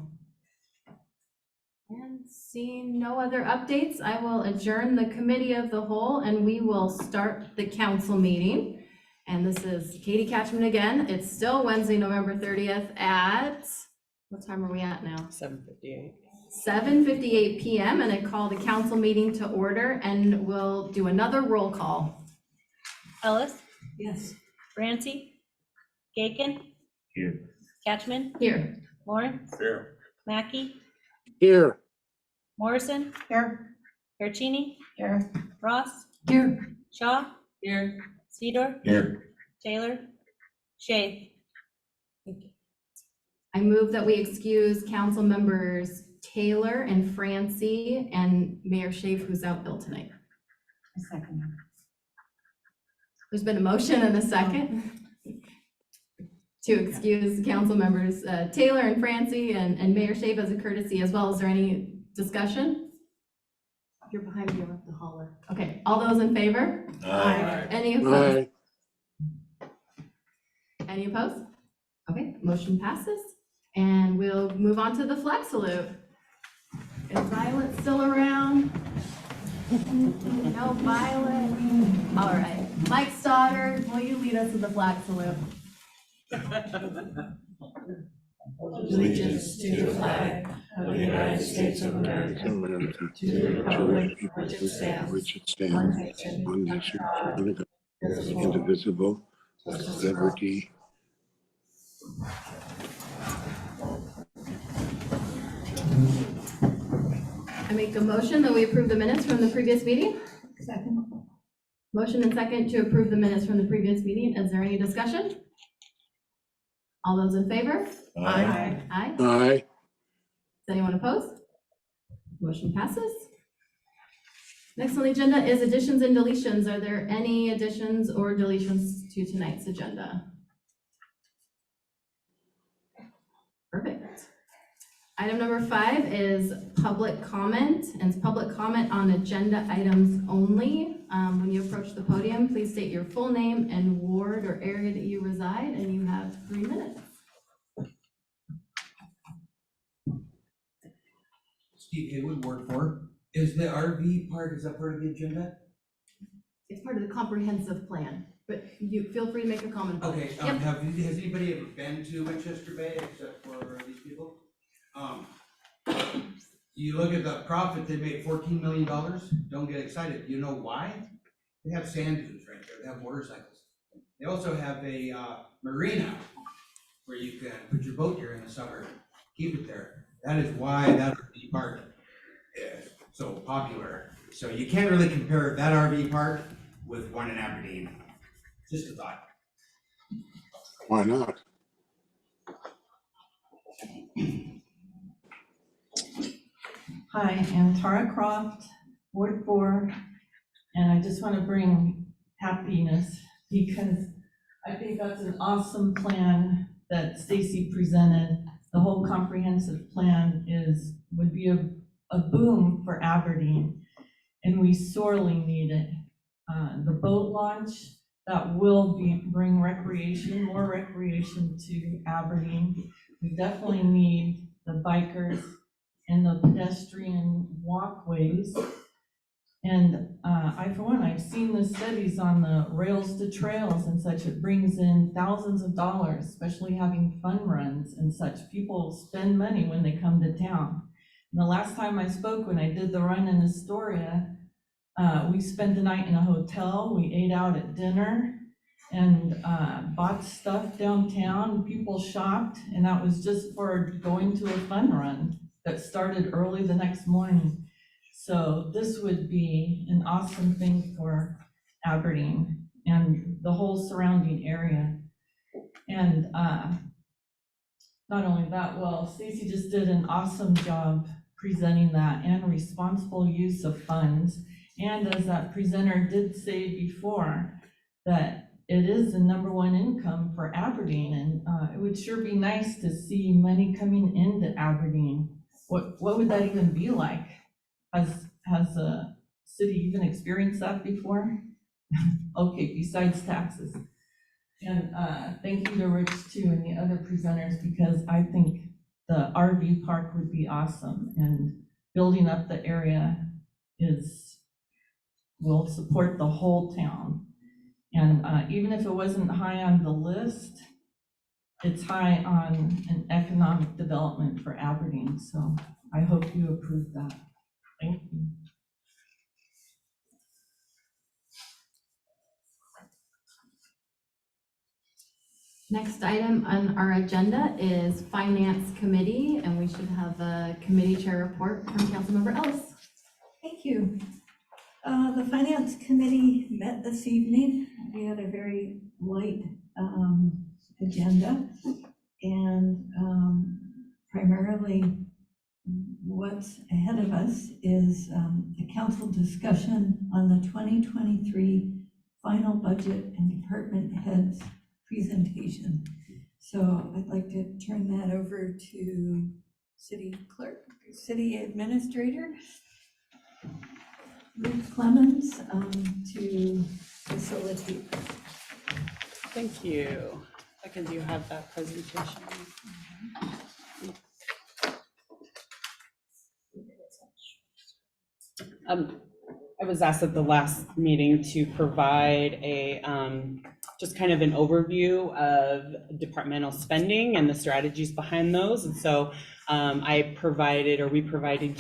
And seeing no other updates, I will adjourn the committee of the whole, and we will start the council meeting. And this is Katie Catchman again. It's still Wednesday, November 30th at, what time are we at now? 7:58. 7:58 PM, and I call the council meeting to order, and we'll do another roll call. Ellis, Yes. Francie, Gaken, Here. Catchman, Here. Lawrence. Here. Mackey, Here. Morrison, Here. Garcini, Here. Ross, Here. Shaw. Here. Sedor, Here. Taylor, Shay. I move that we excuse council members Taylor and Francie and Mayor Schaaf, who's out ill tonight. A second. There's been a motion and a second to excuse council members Taylor and Francie and Mayor Schaaf as a courtesy as well. Is there any discussion? If you're behind me, you'll have to holler. Okay, all those in favor? Any opposed? Aye. Any opposed? Okay, motion passes. And we'll move on to the flag salute. Is Violet still around? No Violet? All right. Mike Stoddard, will you lead us to the flag salute? Allegiance to the flag of the United States of America, to the republic for which it stands, one nation, under God, indivisible, with liberty. I make a motion that we approve the minutes from the previous meeting. Second. Motion and second to approve the minutes from the previous meeting. Is there any discussion? All those in favor? Aye. Aye. Aye. Is anyone opposed? Motion passes. Next on the agenda is additions and deletions. Are there any additions or deletions to tonight's agenda? Perfect. Item number 5 is public comment, and it's public comment on agenda items only. When you approach the podium, please state your full name and ward or area that you reside, and you have 3 minutes. Steve Haywood, Ward 4. Is the RV park, is that part of the agenda? It's part of the comprehensive plan, but you feel free to make a comment about it. Okay, Yep. has anybody ever been to Winchester Bay except for these people? You look at the profit, they made $14 million, don't get excited. You know why? They have sand dunes right there, they have motorcycles. They also have a marina where you can put your boat here in the summer, keep it there. That is why that RV park is so popular. So you can't really compare that RV park with one in Aberdeen. Just a thought. Why not? Hi, I'm Tara Croft, Ward 4, and I just want to bring happiness because I think that's an awesome plan that Stacy presented. The whole comprehensive plan would be a boom for Aberdeen, and we sorely need it. The boat launch, that will bring more recreation to Aberdeen. We definitely need the bikers and the pedestrian walkways. And for one, I've seen the studies on the rails to trails and such. It brings in thousands of dollars, especially having fun runs and such. People spend money when they come to town. And the last time I spoke, when I did the run in Astoria, we spent the night in a hotel. We ate out at dinner and bought stuff downtown. People shopped, and that was just for going to a fun run that started early the next morning. So this would be an awesome thing for Aberdeen and the whole surrounding area. And not only that, well, Stacy just did an awesome job presenting that and responsible use of funds. And as that presenter did say before, that it is the #1 income for Aberdeen, and it would sure be nice to see money coming into Aberdeen. What would that even be like? Has a city even experienced that before? Okay, besides taxes. And thank you to Rich too and the other presenters, because I think the RV park would be awesome, and building up the area will support the whole town. And even if it wasn't high on the list, it's high on an economic development for Aberdeen, so I hope you approve that. Thank you. Next item on our agenda is Finance Committee, and we should have a committee chair report from Councilmember Ellis. Thank you. The Finance Committee met this evening. We had a very light agenda, and primarily what's ahead of us is a council discussion on the 2023 final budget and department heads presentation. So I'd like to turn that over to City Administrator Ruth Clemens to facilitate. Thank you. Do you have that presentation? I was asked at the last meeting to provide a just kind of an overview of departmental spending and the strategies behind those. And so we provided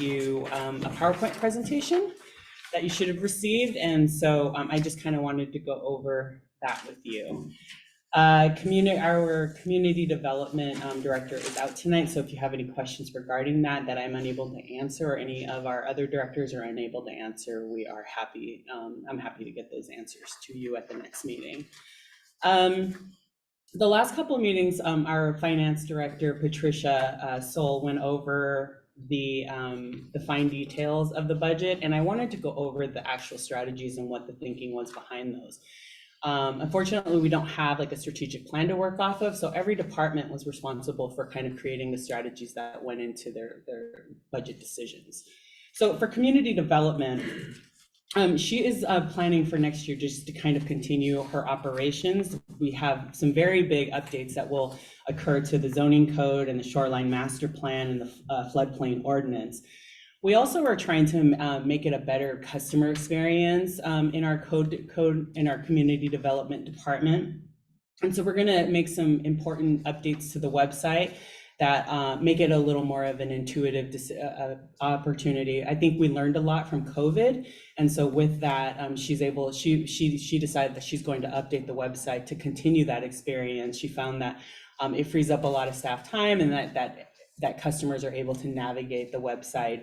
you a PowerPoint presentation that you should have received. And so I just kind of wanted to go over that with you. Our community development director is out tonight, so if you have any questions regarding that I'm unable to answer, or any of our other directors are unable to answer, I'm happy to get those answers to you at the next meeting. The last couple of meetings, our finance director, Patricia Soul, went over the fine details of the budget, and I wanted to go over the actual strategies and what the thinking was behind those. Unfortunately, we don't have like a strategic plan to work off of, so every department was responsible for kind of creating the strategies that went into their budget decisions. So for community development, she is planning for next year just to kind of continue her operations. We have some very big updates that will occur to the zoning code and the shoreline master plan and the floodplain ordinance. We also are trying to make it a better customer experience in our in our community development department. And so we're gonna make some important updates to the website that make it a little more of an intuitive opportunity. I think we learned a lot from COVID. And so with that, she decided that she's going to update the website to continue that experience. She found that it frees up a lot of staff time, and that customers are able to navigate the website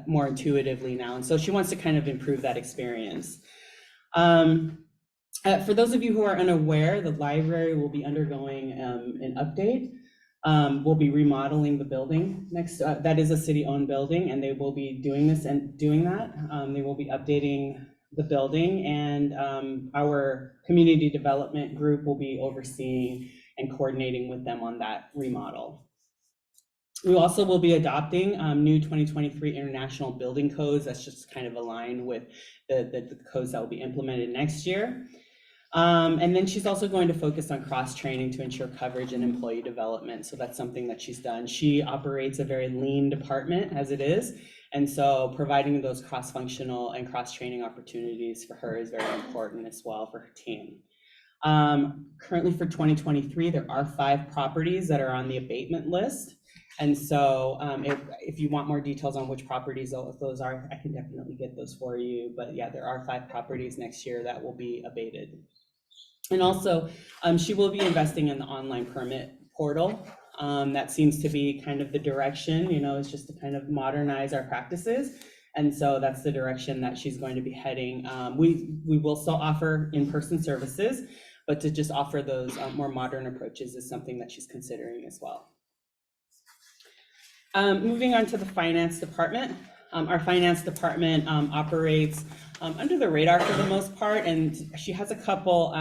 more intuitively now. And so she wants to kind of improve that experience. For those of you who are unaware, the library will be undergoing an update. We'll be remodeling the building next, that is a city-owned building, and they will be doing this and doing that. They will be updating the building, and our community development group will be overseeing and coordinating with them on that remodel. We also will be adopting new 2023 international building codes. That's just kind of aligned with the codes that will be implemented next year. And then she's also going to focus on cross-training to ensure coverage and employee development. So that's something that she's done. She operates a very lean department as it is. And so providing those cross-functional and cross-training opportunities for her is very important as well for her team. Currently for 2023, there are 5 properties that are on the abatement list. And so if you want more details on which properties those are, I can definitely get those for you. But yeah, there are 5 properties next year that will be abated. And also, she will be investing in the online permit portal. That seems to be kind of the direction, is just to kind of modernize our practices. And so that's the direction that she's going to be heading. We will still offer in-person services, but to just offer those more modern approaches is something that she's considering as well. Moving on to the finance department. Our finance department operates under the radar for the most part, and she has a couple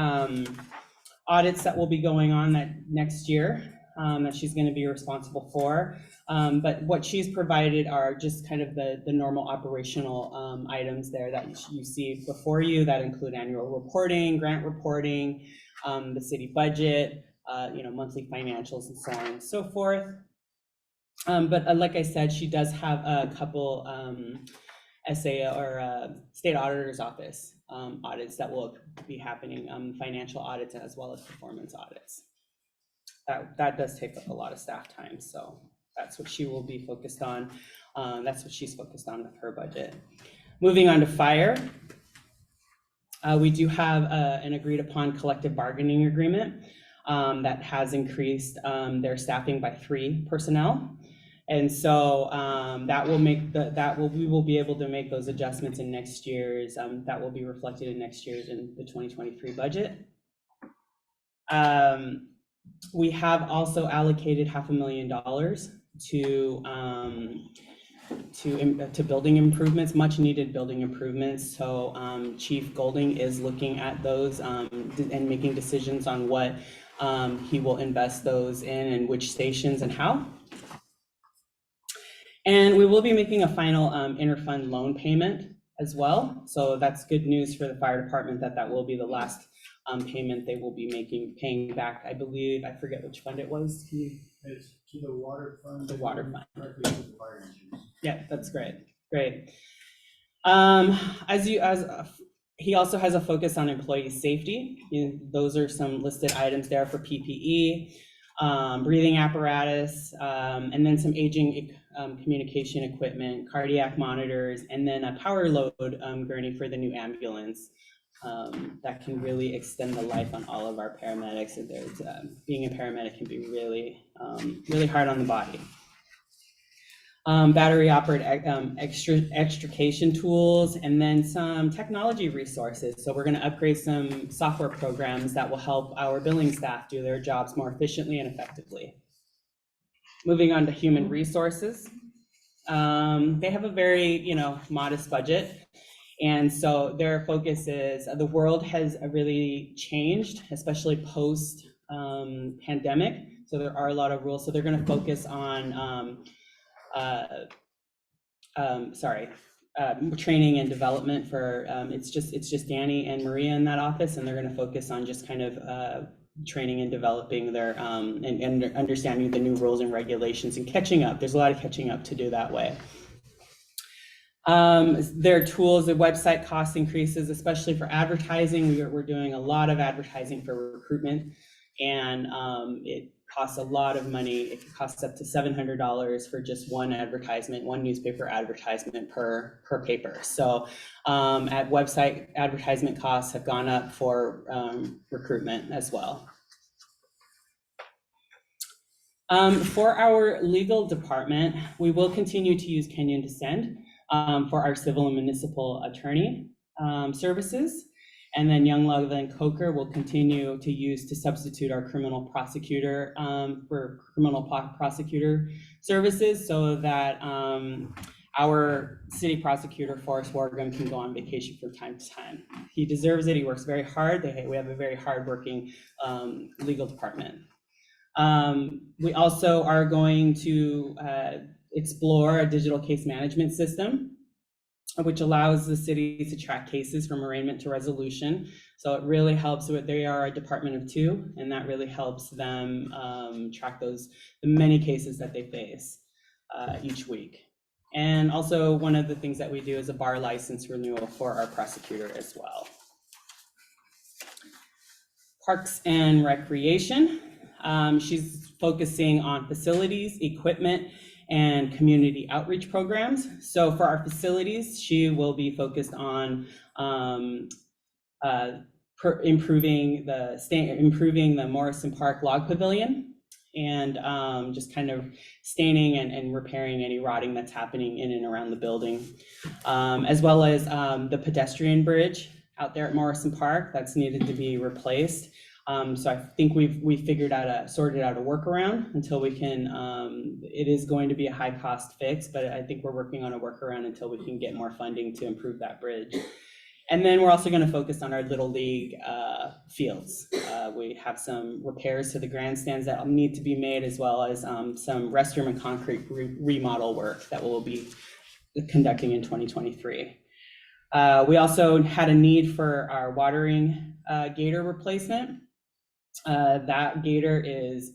audits that will be going on that next year that she's going to be responsible for. But what she's provided are just kind of the normal operational items there that you see before you that include annual reporting, grant reporting, the city budget, monthly financials, and so on and so forth. But like I said, she does have a couple SA or state auditor's office audits that will be happening, financial audits as well as performance audits. That does take up a lot of staff time, so that's what she will be focused on. That's what she's focused on with her budget. Moving on to fire. We do have an agreed upon collective bargaining agreement that has increased their staffing by 3 personnel. And so we will be able to make those adjustments in next year's, that will be reflected in next year's in the 2023 budget. We have also allocated $500,000 to building improvements, much needed building improvements. So Chief Golding is looking at those and making decisions on what he will invest those in and which stations and how. And we will be making a final interfund loan payment as well. So that's good news for the fire department that will be the last payment they will be paying back. I believe, I forget which fund it was. It's to the water fund. The water fund. Directly to the fire engines. Yeah, that's great. He also has a focus on employee safety. Those are some listed items there for PPE, breathing apparatus, and then some aging communication equipment, cardiac monitors, and then a power load gurney for the new ambulance that can really extend the life on all of our paramedics. And being a paramedic can be really, really hard on the body. battery operated extrication tools, and then some technology resources. So we're going to upgrade some software programs that will help our billing staff do their jobs more efficiently and effectively. Moving on to human resources. They have a very, modest budget. And so their focus is, the world has really changed, especially post pandemic. So there are a lot of rules. So they're going to focus on, training and development for, it's just Danny and Maria in that office, and they're going to focus on just kind of training and developing their, and understanding the new rules and regulations and catching up. There's a lot of catching up to do that way. Their tools, the website cost increases, especially for advertising. We're doing a lot of advertising for recruitment, and it costs a lot of money. It costs up to $700 for just one advertisement, one newspaper advertisement per paper. So at website advertisement costs have gone up for recruitment as well. For our legal department, we will continue to use Kenyon Descend for our civil and municipal attorney services. And then Young, Love, and Coker will continue to use to substitute our criminal prosecutor for criminal prosecutor services, so that our city prosecutor, Forrest Wargum, can go on vacation from time to time. He deserves it. He works very hard. We have a very hardworking legal department. We also are going to explore a digital case management system, which allows the city to track cases from arraignment to resolution. So it really helps with, they are a department of two, and that really helps them track the many cases that they face each week. And also one of the things that we do is a bar license renewal for our prosecutor as well. Parks and Recreation. She's focusing on facilities, equipment, and community outreach programs. So for our facilities, she will be focused on improving the Morrison Park Log Pavilion, and just kind of staining and repairing any rotting that's happening in and around the building, as well as the pedestrian bridge out there at Morrison Park that's needed to be replaced. So I think we've sorted out a workaround until we can, it is going to be a high cost fix, but I think we're working on a workaround until we can get more funding to improve that bridge. And then we're also going to focus on our Little League fields. We have some repairs to the grandstands that need to be made, as well as some restroom and concrete remodel work that we'll be conducting in 2023. We also had a need for our watering gator replacement. That gator is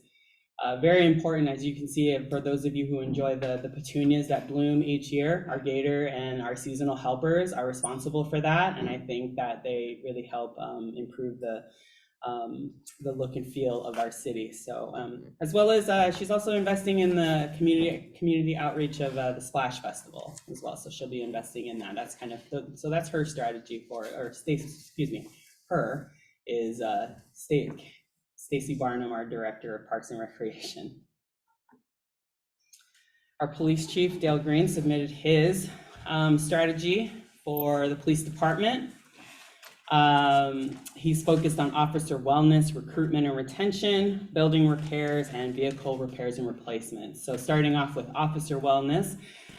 very important, as you can see, for those of you who enjoy the petunias that bloom each year. Our gator and our seasonal helpers are responsible for that, and I think that they really help improve the look and feel of our city. So as well as she's also investing in the community outreach of the Splash Festival as well. So she'll be investing in that. That's kind of so that's her strategy her is Stacy Barnum, our Director of Parks and Recreation. Our police chief, Dale Green, submitted his strategy for the police department. He's focused on officer wellness, recruitment and retention, building repairs, and vehicle repairs and replacements. So starting off with officer wellness,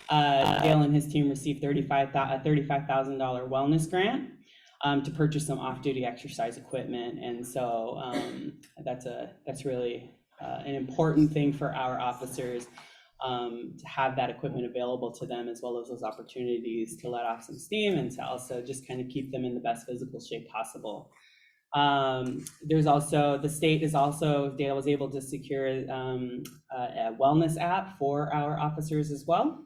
Dale and his team received a $35,000 wellness grant to purchase some off-duty exercise equipment. And so that's really an important thing for our officers, to have that equipment available to them, as well as those opportunities to let off some steam and to also just kind of keep them in the best physical shape possible. There's also, the state is also, Dale was able to secure a wellness app for our officers as well.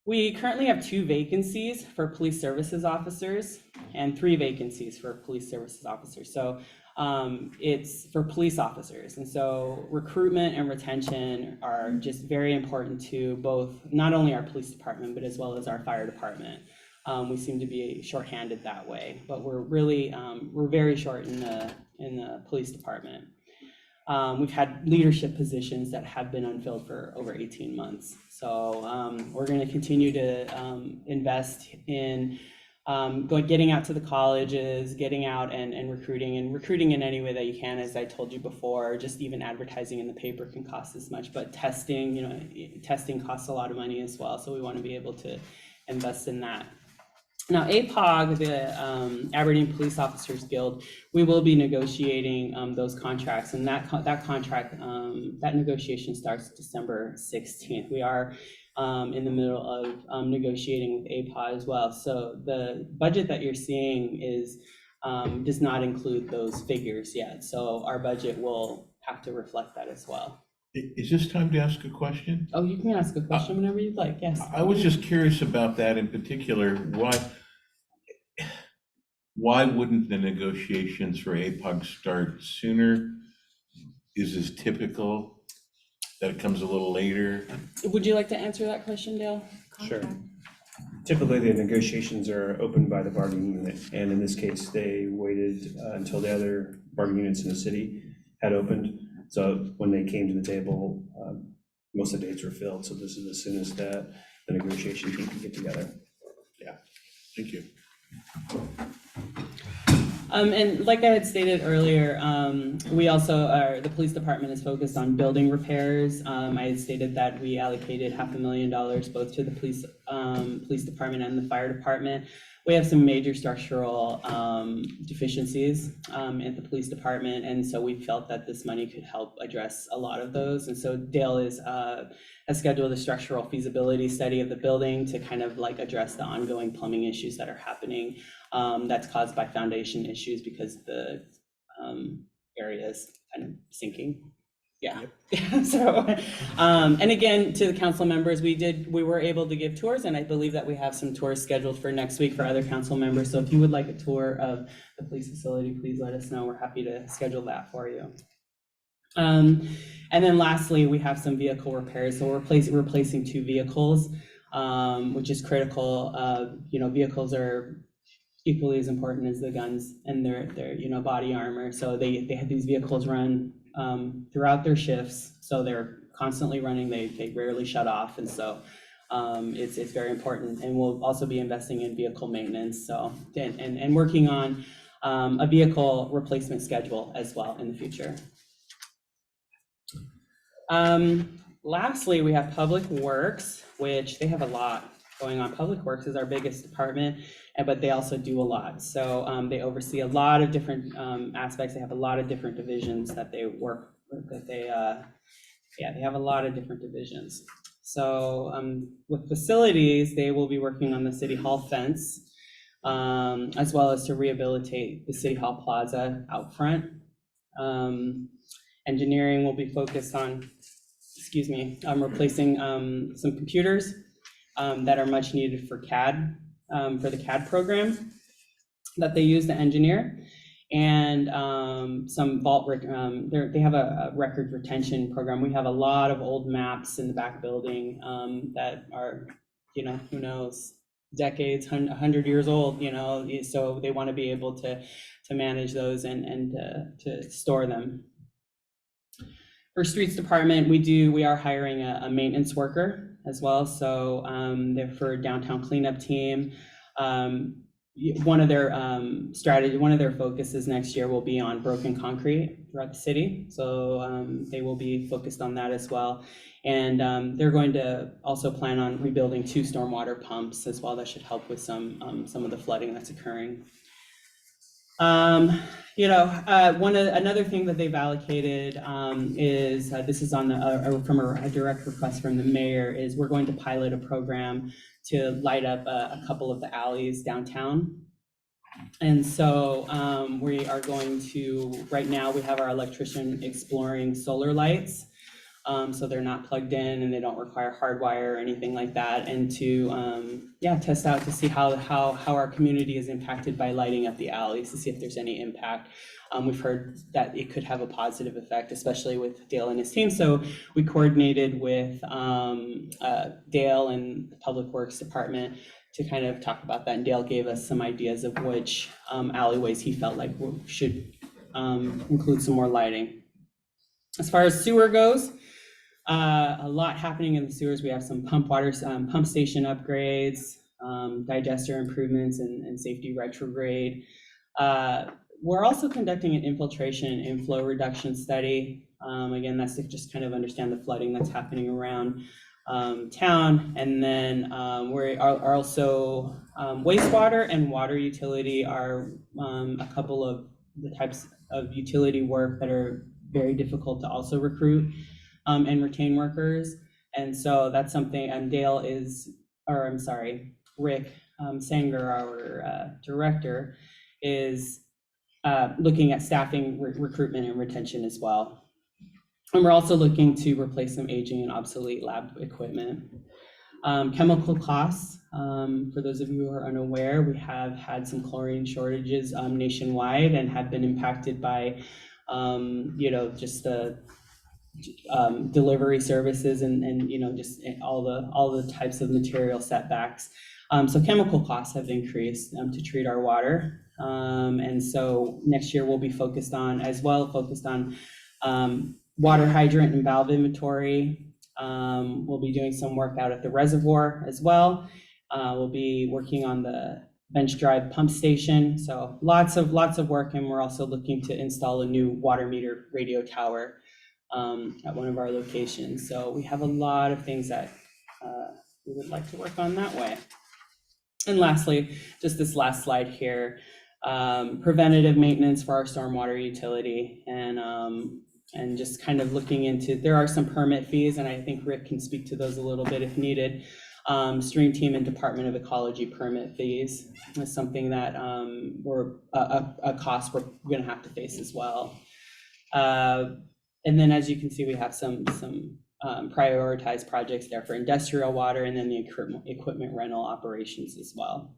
We currently have 2 vacancies for police services officers and 3 vacancies for police services officers. So it's for police officers. And so recruitment and retention are just very important to both, not only our police department, but as well as our fire department. We seem to be shorthanded that way, but we're really, we're very short in the police department. We've had leadership positions that have been unfilled for over 18 months. So we're going to continue to invest in getting out to the colleges, getting out and recruiting in any way that you can. As I told you before, just even advertising in the paper can cost as much, but testing costs a lot of money as well. So we want to be able to invest in that. Now, APOG, the Aberdeen Police Officers Guild, we will be negotiating those contracts, and that contract, that negotiation starts December 16th. We are in the middle of negotiating with APOG as well. So the budget that you're seeing does not include those figures yet. So our budget will have to reflect that as well. Is this time to ask a question? Oh, you can ask a question whenever you'd like, yes. I was just curious about that in particular. Why wouldn't the negotiations for APOG start sooner? Is this typical that it comes a little later? Would you like to answer that question, Dale? Sure. Typically, the negotiations are opened by the bargaining unit, and in this case, they waited until the other bargaining units in the city had opened. So when they came to the table, most of the dates were filled. So this is as soon as the negotiation team can get together. Yeah, thank you. And like I had stated earlier, we also the police department is focused on building repairs. I had stated that we allocated $500,000 both to the police department and the fire department. We have some major structural deficiencies at the police department, and so we felt that this money could help address a lot of those. And so Dale has scheduled a structural feasibility study of the building to kind of like address the ongoing plumbing issues that are happening that's caused by foundation issues because the area is kind of sinking. Yeah. So, and again, to the council members, we were able to give tours, and I believe that we have some tours scheduled for next week for other council members. So if you would like a tour of the police facility, please let us know. We're happy to schedule that for you. And then lastly, we have some vehicle repairs. So we're replacing 2 vehicles, which is critical. Vehicles are equally as important as the guns and their body armor. So they have these vehicles run throughout their shifts, so they're constantly running. They rarely shut off, and so it's very important. And we'll also be investing in vehicle maintenance, so and working on a vehicle replacement schedule as well in the future. Lastly, we have Public Works, which they have a lot going on. Public Works is our biggest department, but they also do a lot. So they oversee a lot of different aspects. They have a lot of different divisions that they work with, they have a lot of different divisions. So with facilities, they will be working on the City Hall fence, as well as to rehabilitate the City Hall Plaza out front. Engineering will be focused on, replacing some computers that are much needed for CAD, for the CAD program that they use to engineer, and some vault, they have a record retention program. We have a lot of old maps in the back building that are, who knows, decades, 100 years old, so they want to be able to manage those and to store them. For streets department, we are hiring a maintenance worker as well. So they're for downtown cleanup team. One of their focuses next year will be on broken concrete throughout the city. So they will be focused on that as well. And they're going to also plan on rebuilding 2 stormwater pumps as well. That should help with some of the flooding that's occurring. Another thing that they've allocated is this is on from a direct request from the mayor, is we're going to pilot a program to light up a couple of the alleys downtown. And so we are going to, right now we have our electrician exploring solar lights. So they're not plugged in and they don't require hardwire or anything like that. And to test out to see how our community is impacted by lighting up the alleys, to see if there's any impact. We've heard that it could have a positive effect, especially with Dale and his team. So we coordinated with Dale and the Public Works Department to kind of talk about that. And Dale gave us some ideas of which alleyways he felt like should include some more lighting. As far as sewer goes, a lot happening in the sewers. We have some pump station upgrades, digester improvements and safety retrograde. We're also conducting an infiltration and inflow reduction study. Again, that's to just kind of understand the flooding that's happening around town. And then we are also wastewater and water utility are a couple of the types of utility work that are very difficult to also recruit and retain workers. And so that's something, and Rick Sanger, our director, is looking at staffing, recruitment and retention as well. And we're also looking to replace some aging and obsolete lab equipment. Chemical costs, for those of you who are unaware, we have had some chlorine shortages nationwide and have been impacted by, just the delivery services and just all the types of material setbacks. So chemical costs have increased to treat our water. And so next year we'll be focused on water hydrant and valve inventory. We'll be doing some work out at the reservoir as well. We'll be working on the bench drive pump station. So lots of work, and we're also looking to install a new water meter radio tower at one of our locations. So we have a lot of things that we would like to work on that way. And lastly, just this last slide here, preventative maintenance for our stormwater utility, and just kind of looking into, there are some permit fees, and I think Rick can speak to those a little bit if needed. Stream Team and Department of Ecology permit fees is something that we're a cost we're going to have to face as well. And then, as you can see, we have some prioritized projects there for industrial water, and then the equipment rental operations as well.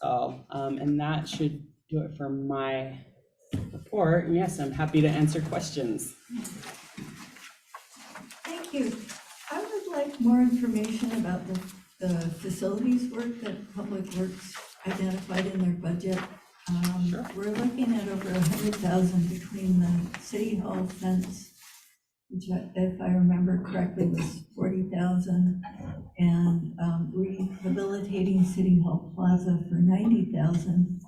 So, and that should do it for my report. And yes, I'm happy to answer questions. Thank you. I would like more information about the facilities work that Public Works identified in their budget. Sure. We're looking at over 100,000 between the City Hall fence, which if I remember correctly was 40,000, and rehabilitating City Hall Plaza for 90,000.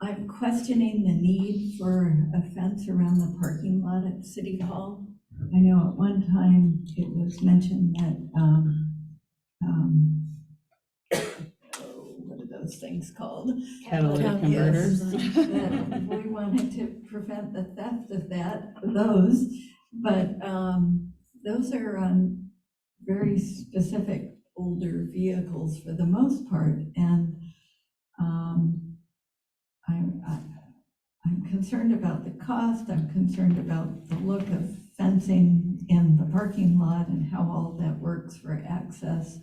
I'm questioning the need for a fence around the parking lot at City Hall. I know at one time it was mentioned that, what are those things called? Catalytic Yes, converters. that we wanted to prevent the theft of those, but those are on very specific older vehicles for the most part, and I'm concerned about the cost. I'm concerned about the look of fencing in the parking lot and how all that works for access.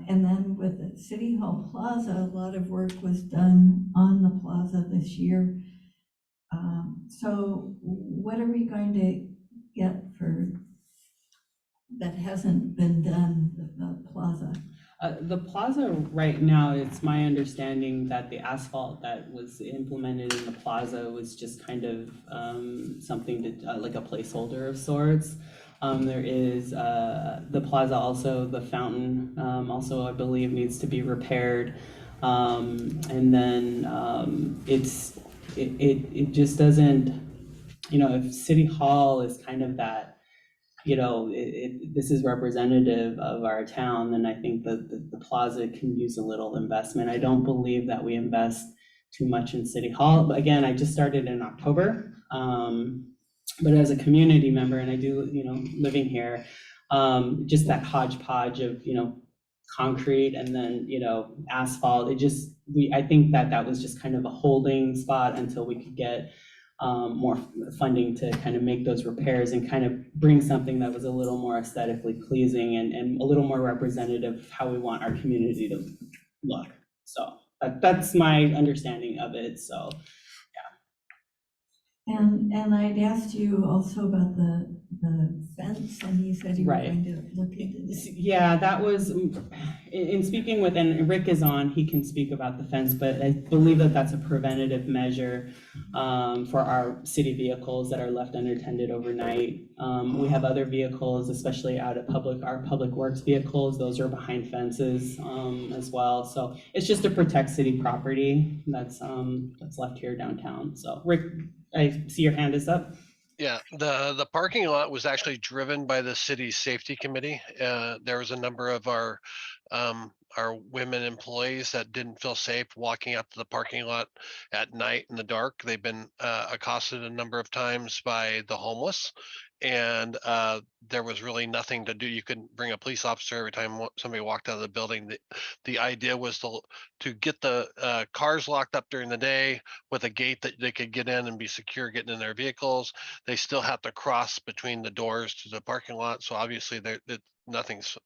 And then with the City Hall Plaza, a lot of work was done on the plaza this year. So what are we going to get for that hasn't been done, the plaza? The plaza right now, it's my understanding that the asphalt that was implemented in the plaza was just kind of something to, like a placeholder of sorts. There is the plaza also, the fountain also I believe needs to be repaired. And then it just doesn't, if City Hall is kind of that, this is representative of our town, then I think that the plaza can use a little investment. I don't believe that we invest too much in City Hall. But again, I just started in October. But as a community member, and I do, living here, just that hodgepodge of, concrete and then, asphalt, I think that was just kind of a holding spot until we could get more funding to kind of make those repairs and kind of bring something that was a little more aesthetically pleasing and a little more representative of how we want our community to look. So that's my understanding of it. So, And I'd asked you also about the the fence, and you said you were Right. going to look into this. Yeah, that was, in speaking with, and Rick is on, he can speak about the fence, but I believe that that's a preventative measure for our city vehicles that are left unattended overnight. We have other vehicles, especially out of our public works vehicles, those are behind fences as well. So it's just to protect city property that's left here downtown. So Rick, I see your hand is up. Yeah, the parking lot was actually driven by the city's safety committee. There was a number of our women employees that didn't feel safe walking up to the parking lot at night in the dark. They've been accosted a number of times by the homeless, and there was really nothing to do. You couldn't bring a police officer every time somebody walked out of the building. The idea was to get the cars locked up during the day with a gate that they could get in and be secure getting in their vehicles. They still have to cross between the doors to the parking lot. So obviously nothing's,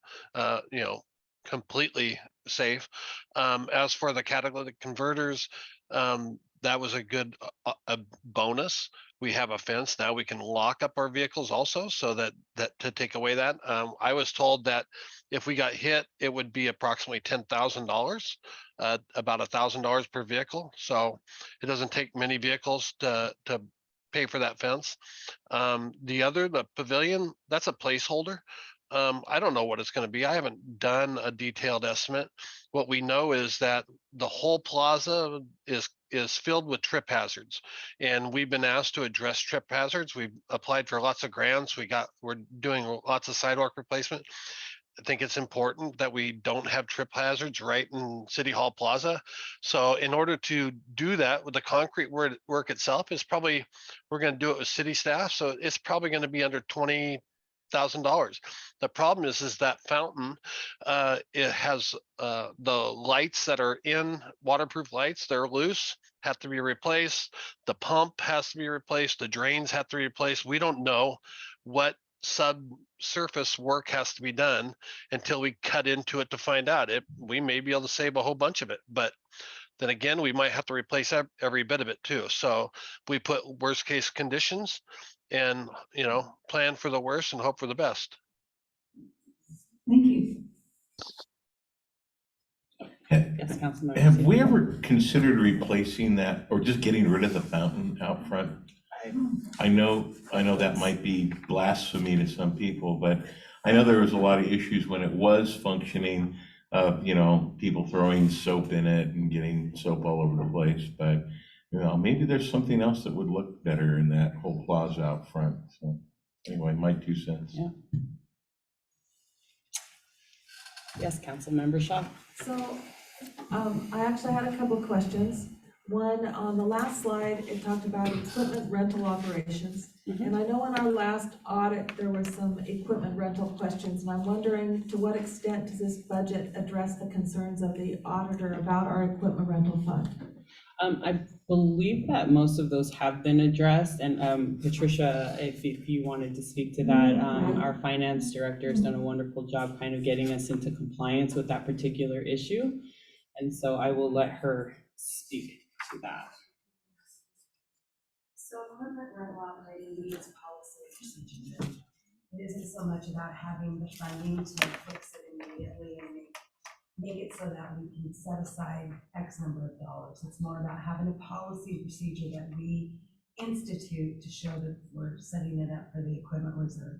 completely safe. As for the catalytic converters, that was a good a bonus. We have a fence now. We can lock up our vehicles also, so that to take away that. I was told that if we got hit, it would be approximately $10,000, about $1,000 per vehicle. So it doesn't take many vehicles to pay for that fence. The pavilion, that's a placeholder. I don't know what it's going to be. I haven't done a detailed estimate. What we know is that the whole plaza is filled with trip hazards, and we've been asked to address trip hazards. We've applied for lots of grants. We're doing lots of sidewalk replacement. I think it's important that we don't have trip hazards right in City Hall Plaza. So in order to do that with the concrete work itself, we're going to do it with city staff. So it's probably going to be under $20,000. The problem is that fountain, it has the lights that are in, waterproof lights, they're loose, have to be replaced. The pump has to be replaced. The drains have to be replaced. We don't know what subsurface work has to be done until we cut into it to find out. We may be able to save a whole bunch of it, but then again, we might have to replace every bit of it too. So we put worst case conditions and, plan for the worst and hope for the best. Thank you. Yes, Councilmember. Have we ever considered replacing that or just getting rid of the fountain out front? I know that might be blasphemy to some people, but I know there was a lot of issues when it was functioning of, people throwing soap in it and getting soap all over the place. But, maybe there's something else that would look better in that whole plaza out front. So anyway, my 2 cents. Yeah. Yes, Councilmember Shaw. So, I actually had a couple of questions. One, on the last slide, it talked about equipment rental operations. And I know in our last audit, there were some equipment rental questions, and I'm wondering to what extent does this budget address the concerns of the auditor about our equipment rental fund? I believe that most of those have been addressed, and Patricia, if you wanted to speak to that, our finance director has done a wonderful job kind of getting us into compliance with that particular issue. And so I will let her speak to that. So equipment rental operating needs policy and procedure. It isn't so much about having the funding to fix it immediately and make it so that we can set aside X number of dollars. It's more about having a policy and procedure that we institute to show that we're setting it up for the equipment reserve.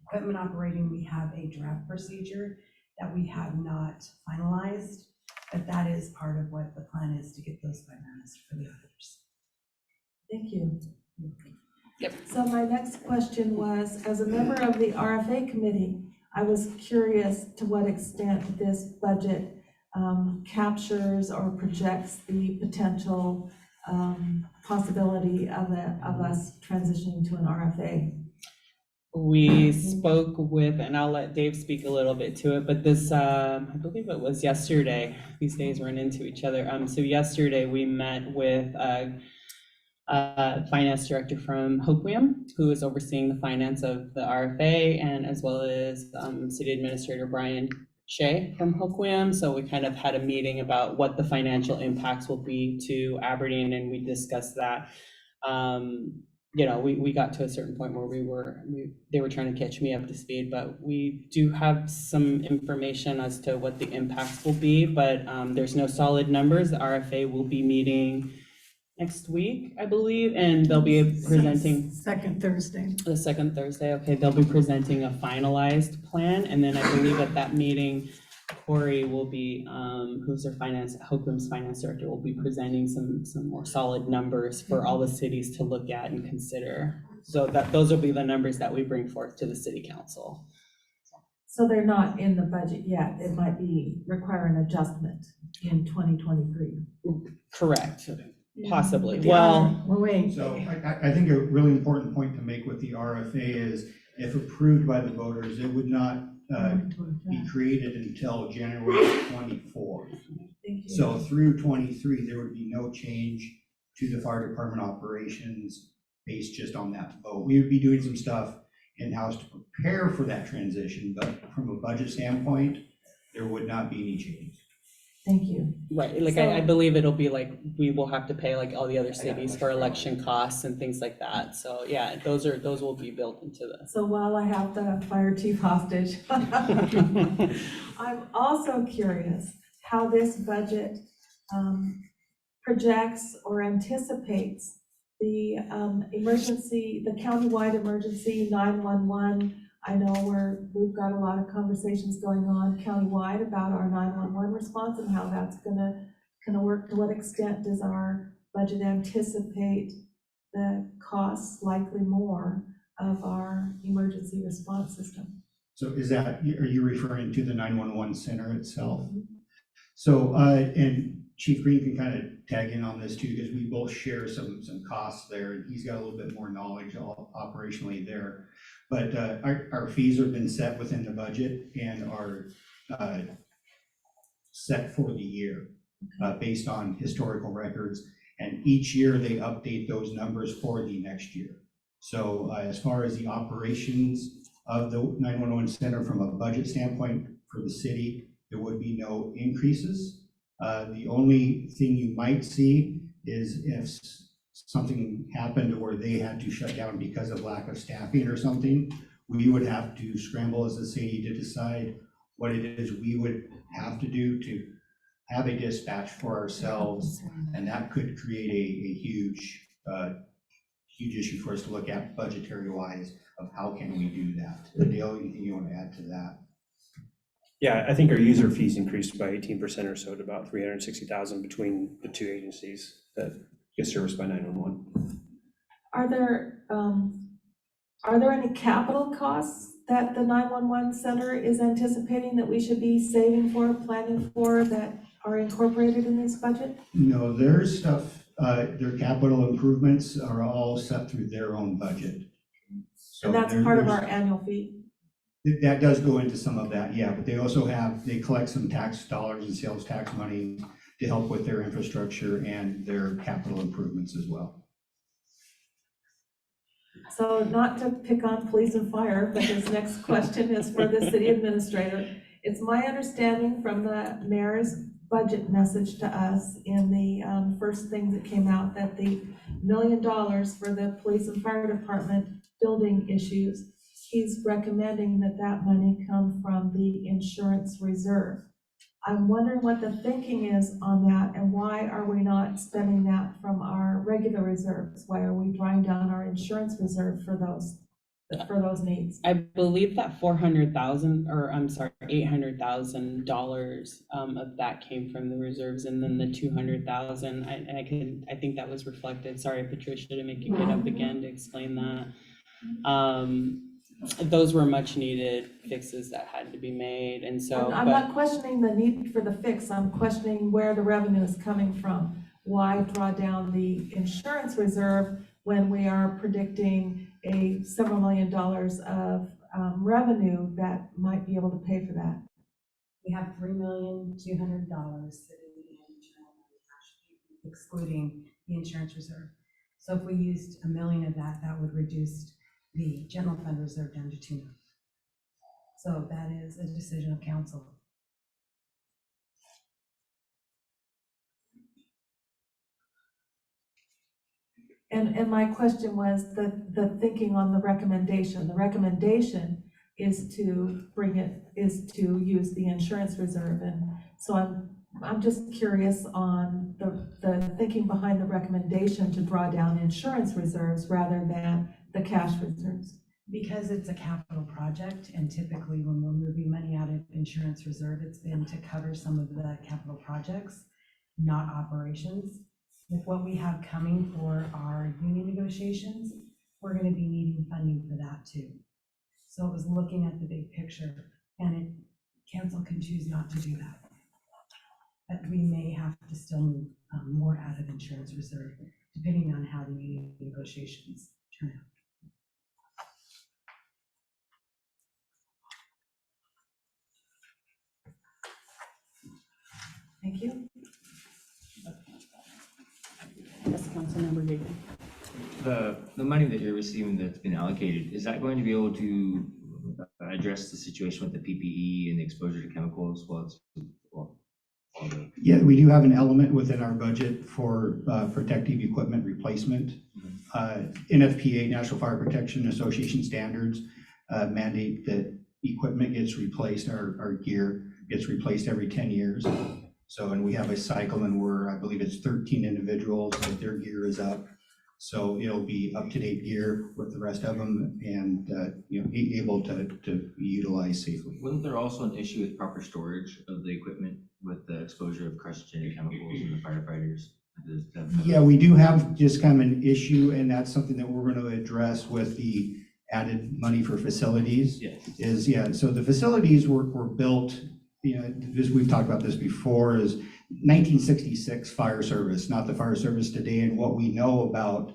Equipment operating, we have a draft procedure that we have not finalized, but that is part of what the plan is to get those finalized for the others. Thank you. Yep. So my next question was, as a member of the RFA committee, I was curious to what extent this budget captures or projects the potential possibility of us transitioning to an RFA. We spoke with, and I'll let Dave speak a little bit to it, but this, I believe it was yesterday. These days run into each other. So yesterday we met with finance director from Hoquiam, who is overseeing the finance of the RFA, and as well as city administrator Brian Shea from Hoquiam. So we kind of had a meeting about what the financial impacts will be to Aberdeen, and we discussed that. you know, we got to a certain point where they were trying to catch me up to speed, but we do have some information as to what the impacts will be, but there's no solid numbers. The RFA will be meeting next week, I believe, and they'll be presenting. Second Thursday. The second Thursday, okay, they'll be presenting a finalized plan, and then I believe at that meeting, Corey will be, who's their Hokum's finance director, will be presenting some more solid numbers for all the cities to look at and consider. So those will be the numbers that we bring forth to the city council. So they're not in the budget yet. It might require an adjustment in 2023. Correct, possibly. Well, Well, wait. So I think a really important point to make with the RFA is if approved by the voters, it would not be created until January 24. Thank you. So through 23, there would be no change to the fire department operations based just on that vote. We would be doing some stuff in-house to prepare for that transition, but from a budget standpoint, there would not be any change. Thank you. right, like I believe it'll be like, we will have to pay like all the other cities for election costs and things like that. So yeah, those will be built into this. So while I have the fire chief hostage, I'm also curious how this budget projects or anticipates the countywide emergency 911. I know we've got a lot of conversations going on countywide about our 911 response and how that's gonna work. To what extent does our budget anticipate the costs, likely more, of our emergency response system? So are you referring to the 911 center itself? So, and Chief Green can kind of tag in on this too, because we both share some costs there, and he's got a little bit more knowledge operationally there. But our fees have been set within the budget and are set for the year based on historical records. And each year they update those numbers for the next year. So as far as the operations of the 911 center from a budget standpoint for the city, there would be no increases. The only thing you might see is if something happened where they had to shut down because of lack of staffing or something, we would have to scramble as a city to decide what it is we would have to do to have a dispatch for ourselves. And that could create a huge issue for us to look at budgetary wise of how can we do that. Dale, anything you want to add to that? Yeah, I think our user fees increased by 18% or so to about 360,000 between the two agencies that get serviced by 911. Are there any capital costs that the 911 center is anticipating that we should be saving for, planning for, that are incorporated in this budget? No, their stuff, their capital improvements are all set through their own budget. So And that's part of our annual fee? That does go into some of that, yeah, but they collect some tax dollars and sales tax money to help with their infrastructure and their capital improvements as well. So not to pick on police and fire, but this next question is for the city administrator. It's my understanding from the mayor's budget message to us in the first thing that came out that the $1 million for the police and fire department building issues, he's recommending that money come from the insurance reserve. I'm wondering what the thinking is on that, and why are we not spending that from our regular reserves? Why are we drawing down our insurance reserve for those needs? I believe that $800,000 of that came from the reserves, and then the 200,000, I think that was reflected. Sorry, Patricia, to make you get up again to explain that. Those were much needed fixes that had to be made, and so. I'm not questioning the need for the fix, I'm questioning where the revenue is coming from. Why draw down the insurance reserve when we are predicting several $million of revenue that might be able to pay for that? We have $3,200,000 sitting in general fund cash, excluding the insurance reserve. So if we used $1 million of that, that would reduce the general fund reserve down to $2 million. So that is a decision of council. And my question was the thinking on the recommendation. The recommendation is to use the insurance reserve. And so I'm just curious on the thinking behind the recommendation to draw down insurance reserves rather than the cash reserves. Because it's a capital project, and typically when we're moving money out of insurance reserve, it's been to cover some of the capital projects, not operations. With what we have coming for our union negotiations, we're gonna be needing funding for that too. So it was looking at the big picture, and council can choose not to do that. But we may have to still move more out of insurance reserve, depending on how the union negotiations turn out. Thank you. Yes, Councilmember Gaten. The money that you're receiving that's been allocated, is that going to be able to address the situation with the PPE and the exposure to chemicals? Yeah, we do have an element within our budget for protective equipment replacement. NFPA, National Fire Protection Association standards mandate that equipment gets replaced, our gear gets replaced every 10 years. So, and we have a cycle, and I believe it's 13 individuals that their gear is up. So it'll be up-to-date gear with the rest of them, and be able to be utilized safely. Wasn't there also an issue with proper storage of the equipment with the exposure of carcinogenic chemicals in the firefighters? Yeah, we do have just kind of an issue, and that's something that we're going to address with the added money for facilities. Yes. So the facilities were built, as we've talked about this before, is 1966 fire service, not the fire service today, and what we know about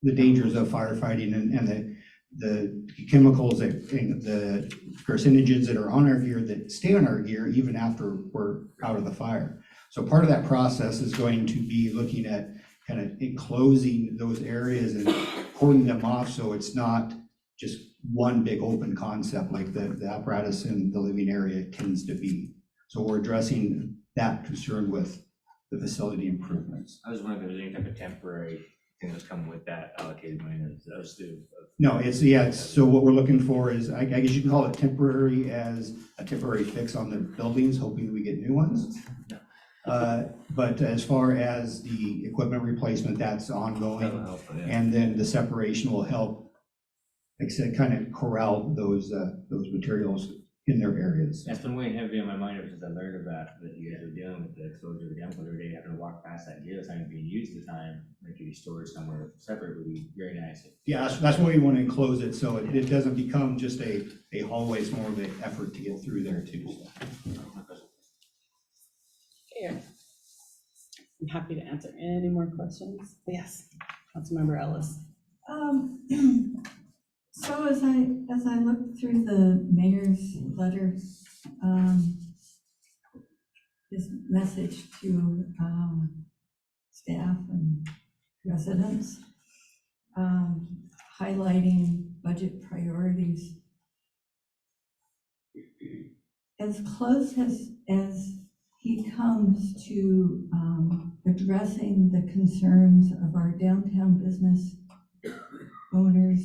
the dangers of firefighting and the chemicals, the carcinogens that are on our gear that stay on our gear even after we're out of the fire. So part of that process is going to be looking at kind of enclosing those areas and cording them off so it's not just one big open concept like the apparatus in the living area tends to be. So we're addressing that concern with the facility improvements. I was wondering if there was any type of temporary thing that's coming with that allocated money as to. No, so what we're looking for is, I guess you can call it temporary, as a temporary fix on the buildings, hoping we get new ones. But as far as the equipment replacement, that's ongoing. And then the separation will help, like I said, kind of corral those materials in their areas. That's been weighing heavy on my mind ever since I learned of that you guys are dealing with the exposure to chemicals every day, having to walk past that gear that's not even being used at the time, like if you store it somewhere separate would be very nice. Yeah, that's why we want to enclose it, so it doesn't become just a hallway, it's more of an effort to get through there too. Here. I'm happy to answer any more questions. Yes, Councilmember Ellis. So as I looked through the mayor's letter, his message to staff and residents, highlighting budget priorities, as close as he comes to addressing the concerns of our downtown business owners,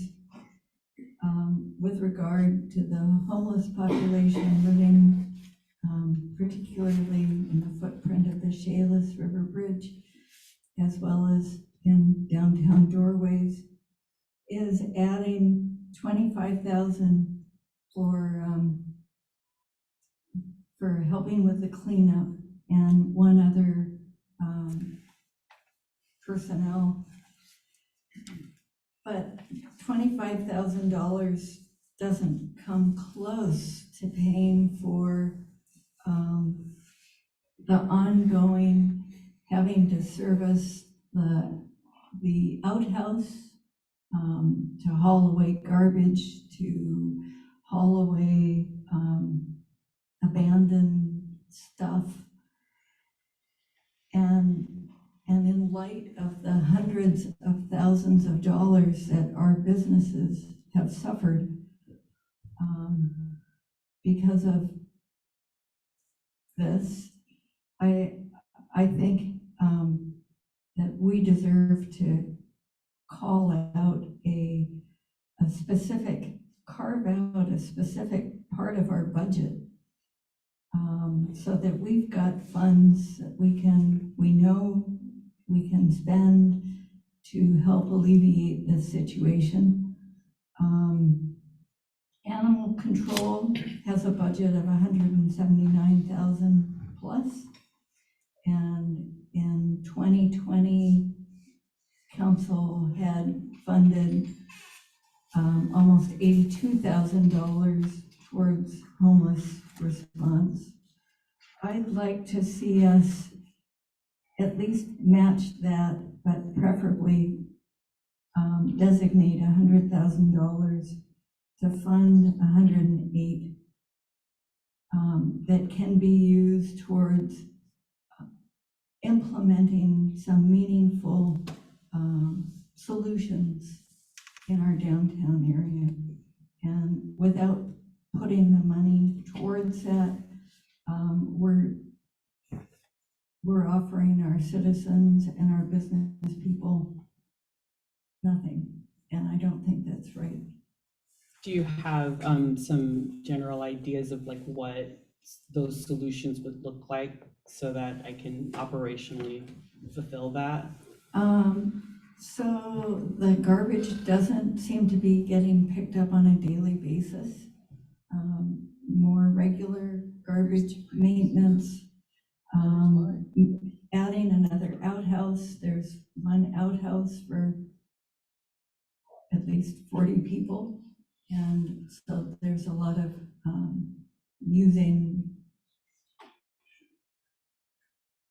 with regard to the homeless population living particularly in the footprint of the Shayless River Bridge, as well as in downtown doorways, is adding $25,000 for helping with the cleanup, and one other personnel. But $25,000 doesn't come close to paying for the ongoing having to service the outhouse, to haul away garbage, to haul away abandoned stuff. And in light of the hundreds of thousands of dollars that our businesses have suffered because of this, I think that we deserve to call out a specific, carve out a specific part of our budget, so that we've got funds that we know we can spend to help alleviate this situation. Animal control has a budget of 179,000 plus. And in 2020, council had funded almost $82,000 towards homeless response. I'd like to see us at least match that, but preferably designate $100,000 to fund 108 that can be used towards implementing some meaningful solutions in our downtown area. And without putting the money towards that, we're offering our citizens and our business people nothing. And I don't think that's right. Do you have some general ideas of like what those solutions would look like so that I can operationally fulfill that? So the garbage doesn't seem to be getting picked up on a daily basis. More regular garbage maintenance, adding another outhouse. There's one outhouse for at least 40 people. And so there's a lot of using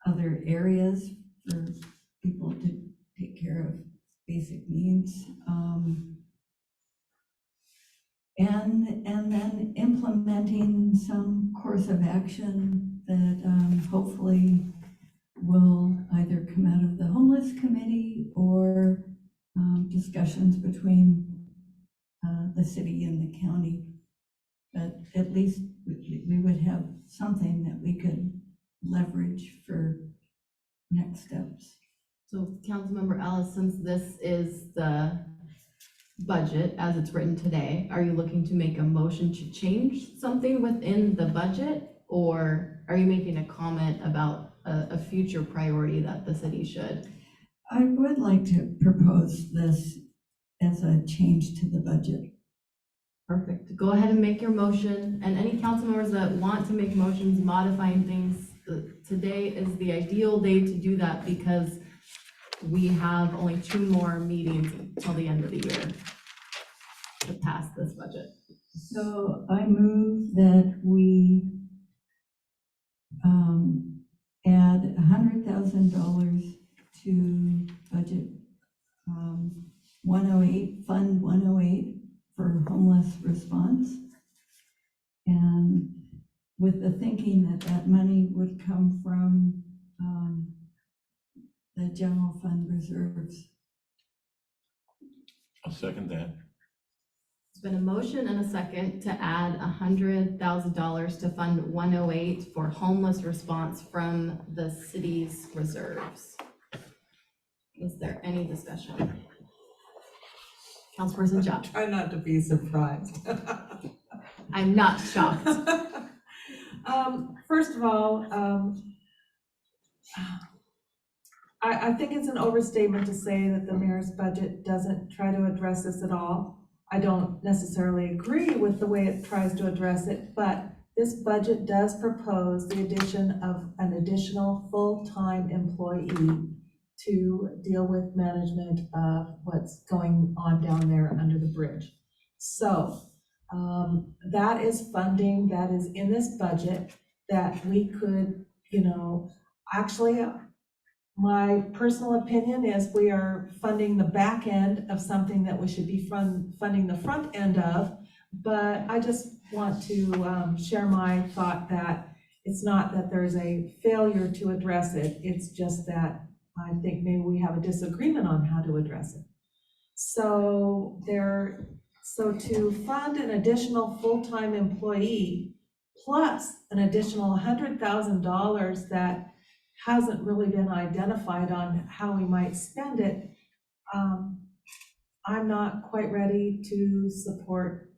other areas for people to take care of basic needs. And then implementing some course of action that hopefully will either come out of the homeless committee or discussions between the city and the county. But at least we would have something that we could leverage for next steps. So Councilmember Ellis, since this is the budget as it's written today, are you looking to make a motion to change something within the budget? Or are you making a comment about a future priority that the city should? I would like to propose this as a change to the budget. Perfect. Go ahead and make your motion. And any council members that want to make motions modifying things, today is the ideal day to do that because we have only 2 more meetings until the end of the year to pass this budget. So I move that we add $100,000 to budget 108, Fund 108 for homeless response. And with the thinking that that money would come from the general fund reserves. I'll second that. It's been a motion and a second to add $100,000 to Fund 108 for homeless response from the city's reserves. Is there any discussion? Councilperson Jha. Try not to be surprised. I'm not shocked. First of all, I think it's an overstatement to say that the mayor's budget doesn't try to address this at all. I don't necessarily agree with the way it tries to address it, but this budget does propose the addition of an additional full-time employee to deal with management of what's going on down there under the bridge. So that is funding that is in this budget that we could, actually, my personal opinion is we are funding the back end of something that we should be funding the front end of. But I just want to share my thought that it's not that there's a failure to address it. It's just that I think maybe we have a disagreement on how to address it. So to fund an additional full-time employee plus an additional $100,000 that hasn't really been identified on how we might spend it, I'm not quite ready to support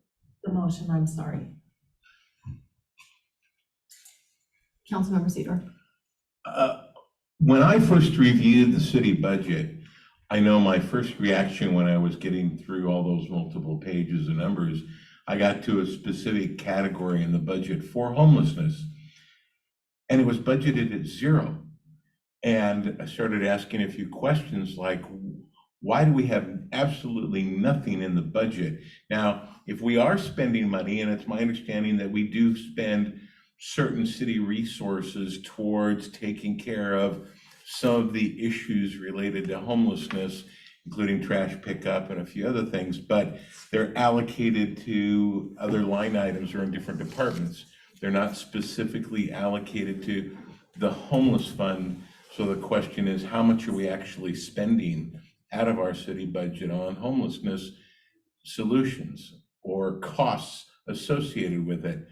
the motion, I'm sorry. Councilmember Sedor. When I first reviewed the city budget, I know my first reaction when I was getting through all those multiple pages of numbers, I got to a specific category in the budget for homelessness, and it was budgeted at 0. And I started asking a few questions like, why do we have absolutely nothing in the budget? Now, if we are spending money, and it's my understanding that we do spend certain city resources towards taking care of some of the issues related to homelessness, including trash pickup and a few other things, but they're allocated to other line items or in different departments. They're not specifically allocated to the homeless fund. So the question is, how much are we actually spending out of our city budget on homelessness solutions or costs associated with it?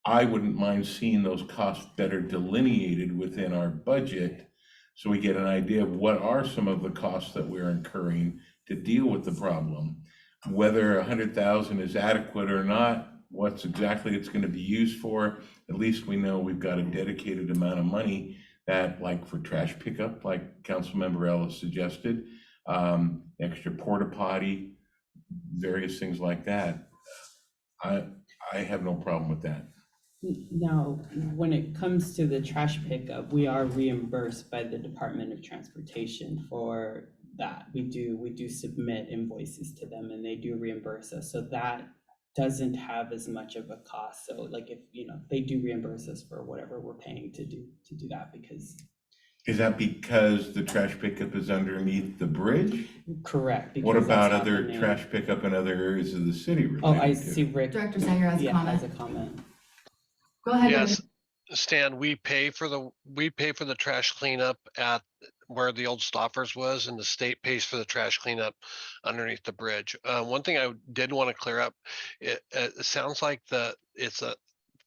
I wouldn't mind seeing those costs better delineated within our budget so we get an idea of what are some of the costs that we're incurring to deal with the problem. Whether 100,000 is adequate or not, what's exactly it's going to be used for, at least we know we've got a dedicated amount of money that, like for trash pickup, like Councilmember Ellis suggested, extra porta potty, various things like that. I have no problem with that. Now, when it comes to the trash pickup, we are reimbursed by the Department of Transportation for that. We do submit invoices to them and they do reimburse us. So that doesn't have as much of a cost. So like if, they do reimburse us for whatever we're paying to do that because. Is that because the trash pickup is underneath the bridge? Correct. What about other happening. trash pickup in other areas of the city? Oh, I related to? see Rick. Director Sanger has a comment. Has a comment. Go ahead. Yes, Stan, we pay for the trash cleanup at where the old Stoffers was, and the state pays for the trash cleanup underneath the bridge. One thing I did want to clear up, it sounds like it's a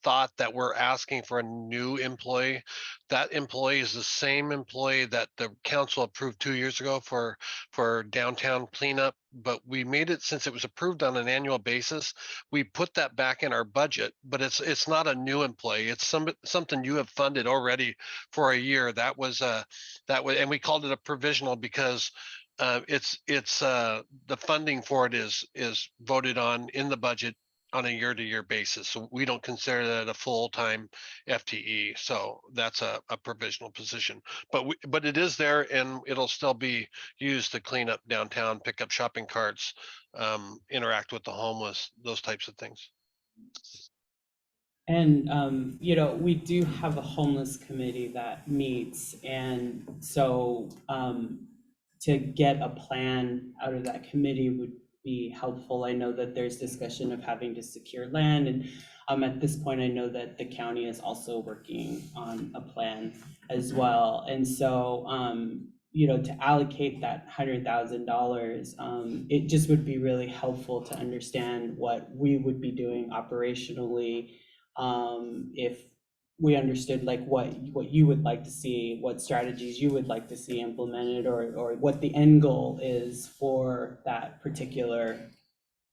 thought that we're asking for a new employee. That employee is the same employee that the council approved 2 years ago for downtown cleanup, but we made it, since it was approved on an annual basis, we put that back in our budget, but it's not a new employee. It's something you have funded already for a year. And we called it a provisional because it's the funding for it is voted on in the budget on a year-to-year basis. So we don't consider that a full-time FTE. So that's a provisional position, but it is there and it'll still be used to clean up downtown, pick up shopping carts, interact with the homeless, those types of things. And, we do have a homeless committee that meets. And so to get a plan out of that committee would be helpful. I know that there's discussion of having to secure land. And at this point, I know that the county is also working on a plan as well. And so, to allocate that $100,000, it just would be really helpful to understand what we would be doing operationally, if we understood like what you would like to see, what strategies you would like to see implemented, or what the end goal is for that particular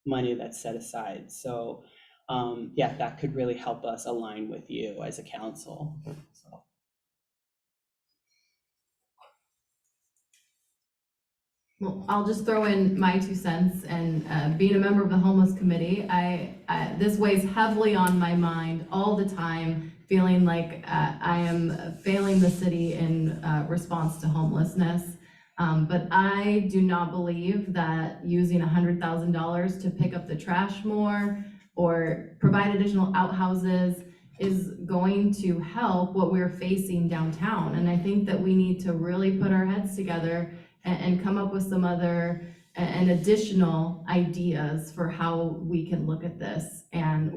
money that's set aside. So that could really help us align with you as a council. So. Well, I'll just throw in my 2 cents, and being a member of the homeless committee, this weighs heavily on my mind all the time, feeling like I am failing the city in response to homelessness. But I do not believe that using $100,000 to pick up the trash more or provide additional outhouses is going to help what we're facing downtown. And I think that we need to really put our heads together and come up with some other and additional ideas for how we can look at this. And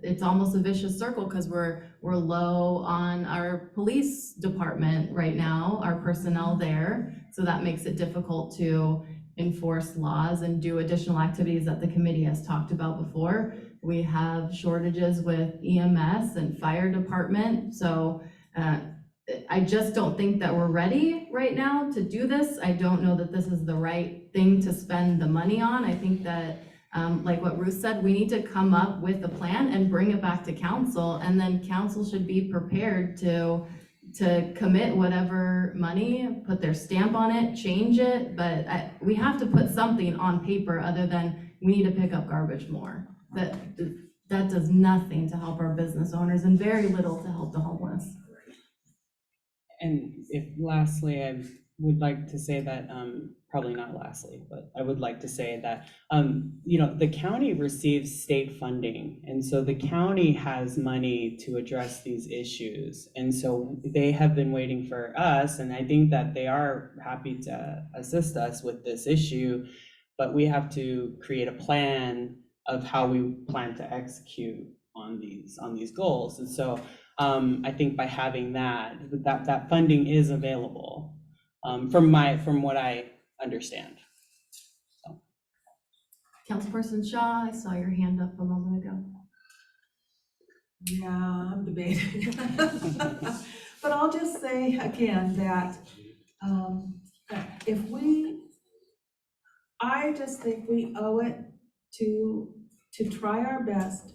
it's almost a vicious circle because we're low on our police department right now, our personnel there. So that makes it difficult to enforce laws and do additional activities that the committee has talked about before. We have shortages with EMS and fire department. So I just don't think that we're ready right now to do this. I don't know that this is the right thing to spend the money on. I think that, like what Ruth said, we need to come up with a plan and bring it back to council, and then council should be prepared to commit whatever money, put their stamp on it, change it, but we have to put something on paper other than we need to pick up garbage more. That does nothing to help our business owners and very little to help the homeless. And if lastly, I would like to say that, probably not lastly, but I would like to say that, the county receives state funding. And so the county has money to address these issues. And so they have been waiting for us, and I think that they are happy to assist us with this issue, but we have to create a plan of how we plan to execute on these goals. And so I think by having that funding is available, from what I understand. So. Councilperson Shaw, I saw your hand up a moment ago. Yeah, I'm debating. But I'll just say again that I just think we owe it to try our best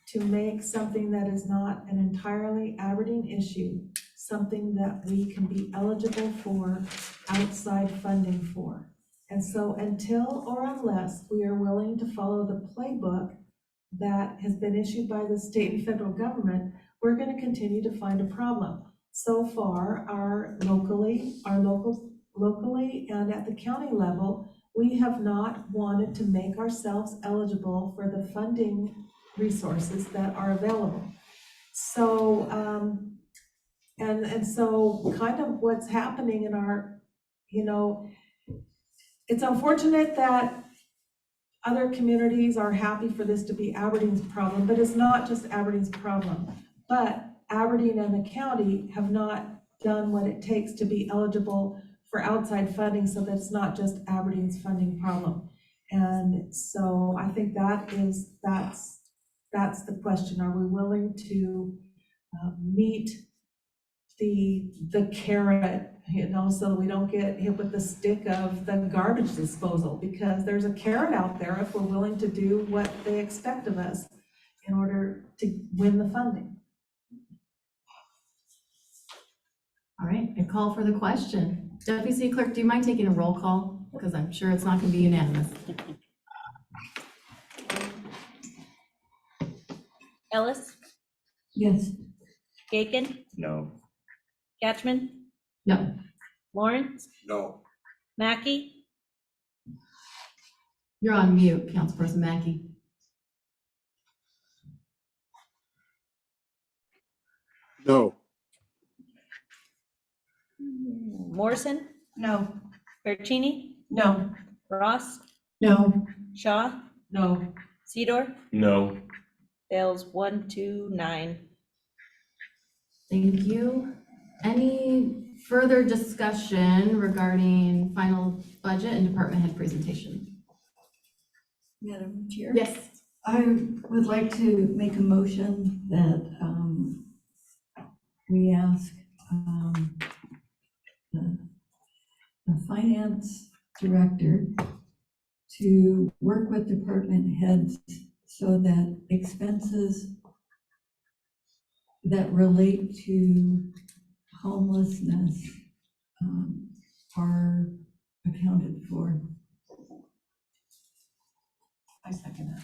to make something that is not an entirely Aberdeen issue, something that we can be eligible for outside funding for. And so until or unless we are willing to follow the playbook that has been issued by the state and federal government, we're going to continue to find a problem. So far, locally and at the county level, we have not wanted to make ourselves eligible for the funding resources that are available. So, and so kind of what's happening in our, it's unfortunate that other communities are happy for this to be Aberdeen's problem, but it's not just Aberdeen's problem. But Aberdeen and the county have not done what it takes to be eligible for outside funding, so that it's not just Aberdeen's funding problem. And so I think that's the question. Are we willing to meet the carrot, so that we don't get hit with the stick of the garbage disposal? Because there's a carrot out there if we're willing to do what they expect of us in order to win the funding. All right, I call for the question. Deputy City Clerk, do you mind taking a roll call? Because I'm sure it's not going to be unanimous. Ellis, Yes. Gaken, No. Catchman, No. Lawrence, No. Mackey, You're on mute, Councilperson Mackey. No. Morrison, No. Bertini, No. Ross, No. Shaw, No. Sedor, No. fails 1, 2, 9. Thank you. Any further discussion regarding final budget and department head presentation? Madam Chair? Yes. I would like to make a motion that we ask the finance director to work with department heads so that expenses that relate to homelessness are accounted for. I second that.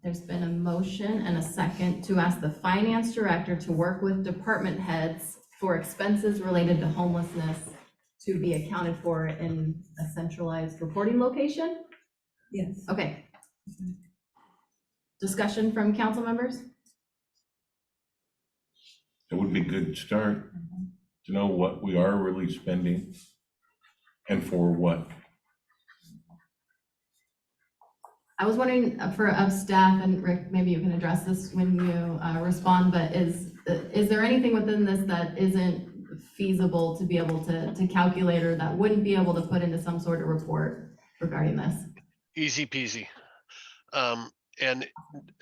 There's been a motion and a second to ask the finance director to work with department heads for expenses related to homelessness to be accounted for in a centralized reporting location? Yes. Okay. Discussion from council members? It would be a good start to know what we are really spending and for what. I was wondering for staff, and Rick, maybe you can address this when you respond, but is there anything within this that isn't feasible to be able to calculate, or that wouldn't be able to put into some sort of report regarding this? Easy peasy. and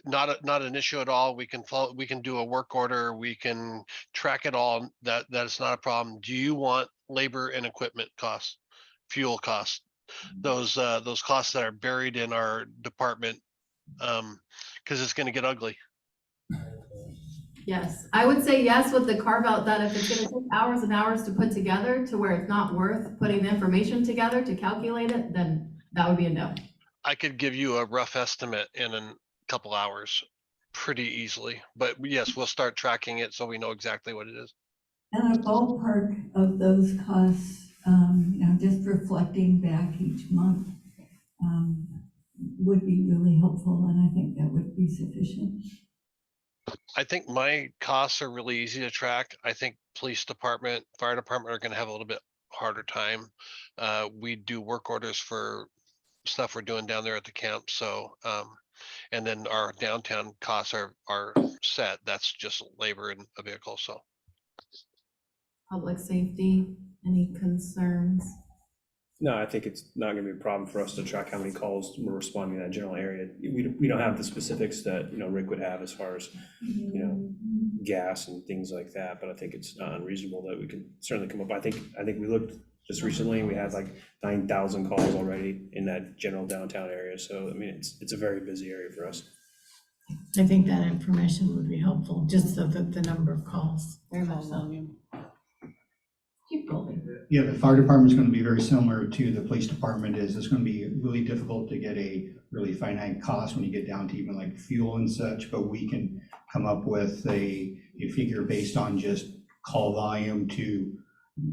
not an issue at all. We can follow, we can do a work order, we can track it all. That's not a problem. Do you want labor and equipment costs, fuel costs? Those costs that are buried in our department, because it's gonna get ugly. Yes, I would say yes with the carve out that if it's gonna take hours and hours to put together to where it's not worth putting the information together to calculate it, then that would be a no. I could give you a rough estimate in a couple hours pretty easily, but yes, we'll start tracking it so we know exactly what it is. And a ballpark of those costs, just reflecting back each month, would be really helpful, and I think that would be sufficient. I think my costs are really easy to track. I think police department, fire department are gonna have a little bit harder time. We do work orders for stuff we're doing down there at the camp, so, and then our downtown costs are set. That's just labor and a vehicle, so. Public safety, any concerns? No, I think it's not gonna be a problem for us to track how many calls we're responding in that general area. We don't have the specifics that, Rick would have as far as, gas and things like that, but I think it's not unreasonable that we could certainly come up. I think we looked just recently, and we had like 9,000 calls already in that general downtown area. So, I mean, it's a very busy area for us. I think that information would be helpful, just so that the number of calls. Very much so. Keep going. Yeah, the fire department is going to be very similar to the police department is. It's going to be really difficult to get a really finite cost when you get down to even like fuel and such, but we can come up with a figure based on just call volume to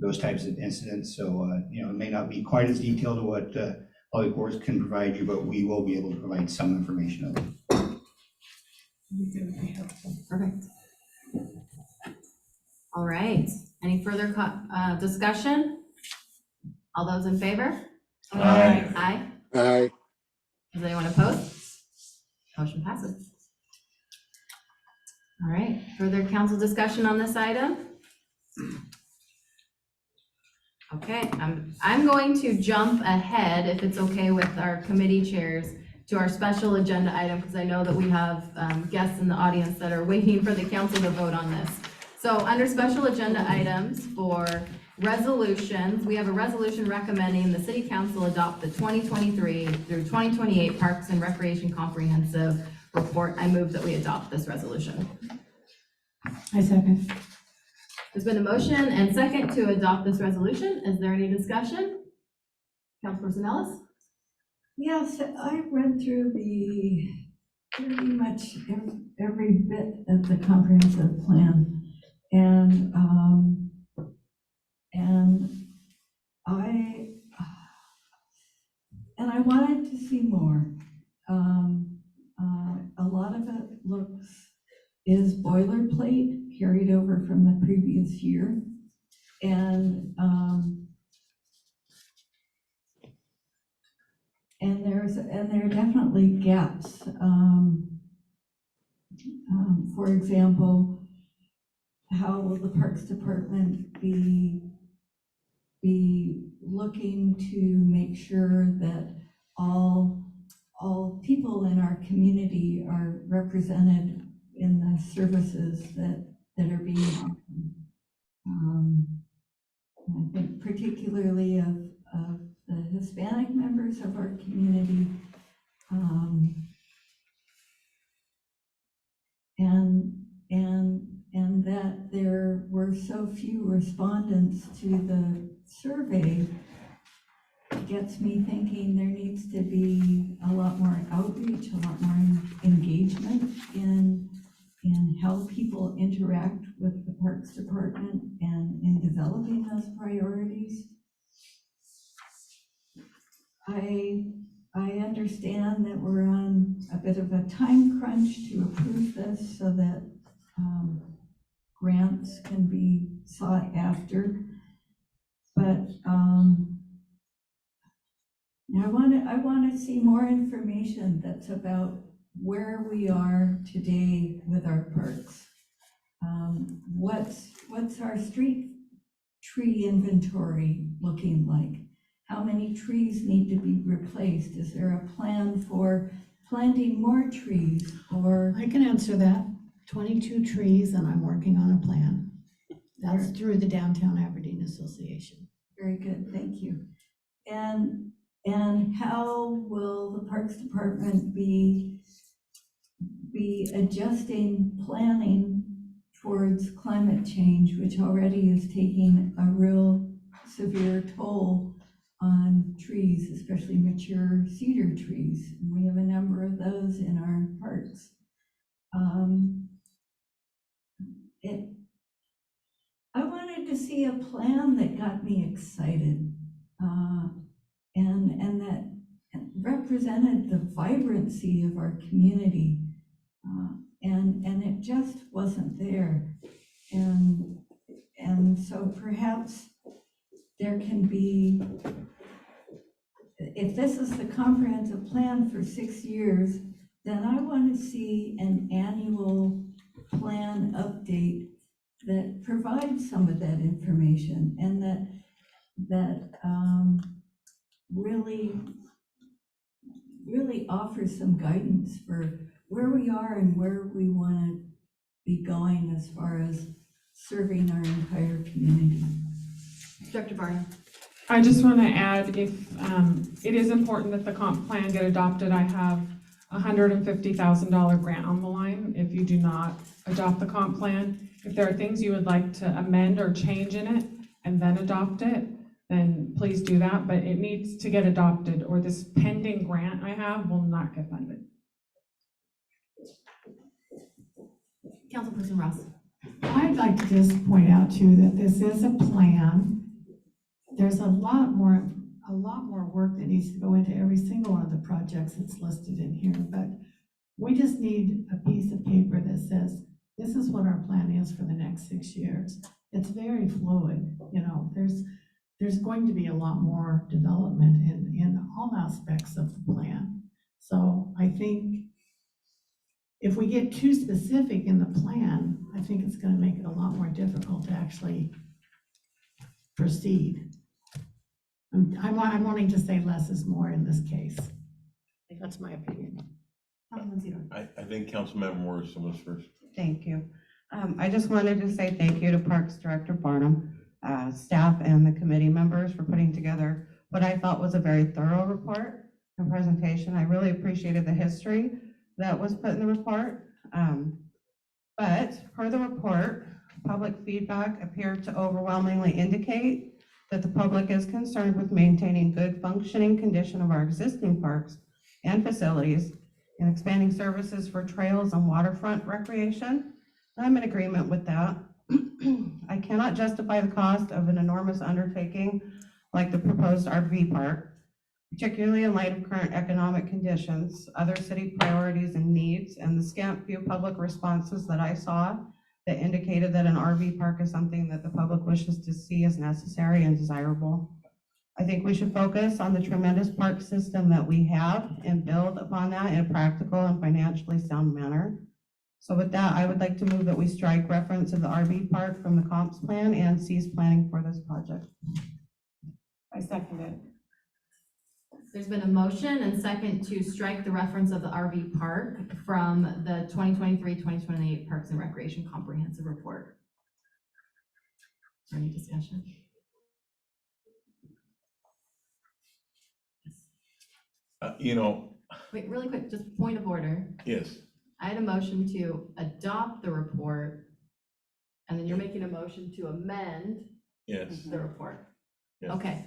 those types of incidents. So, it may not be quite as detailed to what Public Works can provide you, but we will be able to provide some information of it. Perfect. All right, any further discussion? All those in favor? Aye. Aye. Aye. Does anyone oppose? Motion passes. All right, further council discussion on this item? Okay, I'm going to jump ahead, if it's okay with our committee chairs, to our special agenda item, because I know that we have guests in the audience that are waiting for the council to vote on this. So under special agenda items for resolutions, we have a resolution recommending the city council adopt the 2023 through 2028 Parks and Recreation Comprehensive Report. I move that we adopt this resolution. I second. There's been a motion and second to adopt this resolution. Is there any discussion? Councilperson Ellis? Yes, I read through pretty much every bit of the comprehensive plan. And I wanted to see more. A lot of it is boilerplate carried over from the previous year. And there are definitely gaps. For example, how will the Parks Department be looking to make sure that all people in our community are represented in the services that are being offered? I think particularly of the Hispanic members of our community, and that there were so few respondents to the survey gets me thinking there needs to be a lot more outreach, a lot more engagement in how people interact with the Parks Department and in developing those priorities. I understand that we're on a bit of a time crunch to approve this so that grants can be sought after, but I want to see more information that's about where we are today with our parks. What's our street tree inventory looking like? How many trees need to be replaced? Is there a plan for planting more trees or? I can answer that. 22 trees, and I'm working on a plan. That's through the Downtown Aberdeen Association. Very good, thank you. And how will the Parks Department be adjusting planning towards climate change, which already is taking a real severe toll on trees, especially mature cedar trees? And we have a number of those in our parks. I wanted to see a plan that got me excited, and that represented the vibrancy of our community, and it just wasn't there. And so perhaps there can be, if this is the comprehensive plan for 6 years, then I want to see an annual plan update that provides some of that information, and that really offers some guidance for where we are and where we want to be going as far as serving our entire community. Director Barnum. I just want to add, if it is important that the comp plan get adopted, I have a $150,000 grant on the line if you do not adopt the comp plan. If there are things you would like to amend or change in it and then adopt it, then please do that, but it needs to get adopted or this pending grant I have will not get funded. Councilperson Ross. I'd like to just point out too that this is a plan. There's a lot more work that needs to go into every single one of the projects that's listed in here, but we just need a piece of paper that says, this is what our plan is for the next 6 years. It's very fluid, you know, there's going to be a lot more development in all aspects of the plan. So I think if we get too specific in the plan, I think it's gonna make it a lot more difficult to actually proceed. I'm wanting to say less is more in this case. That's my opinion. I think Councilmember Morrison was first. Thank you. I just wanted to say thank you to Parks Director Barnum, staff and the committee members for putting together what I thought was a very thorough report and presentation. I really appreciated the history that was put in the report. But per the report, public feedback appeared to overwhelmingly indicate that the public is concerned with maintaining good functioning condition of our existing parks and facilities and expanding services for trails and waterfront recreation. I'm in agreement with that. I cannot justify the cost of an enormous undertaking like the proposed RV park, particularly in light of current economic conditions, other city priorities and needs, and the scant few public responses that I saw that indicated that an RV park is something that the public wishes to see as necessary and desirable. I think we should focus on the tremendous park system that we have and build upon that in a practical and financially sound manner. So with that, I would like to move that we strike reference to the RV park from the comps plan and cease planning for this project. I second it. There's been a motion and second to strike the reference of the RV park from the 2023-2028 Parks and Recreation Comprehensive Report. Is there any discussion? Wait, really quick, just point of order. Yes. I had a motion to adopt the report, and then you're making a motion to amend Yes. the report. Yes. Okay.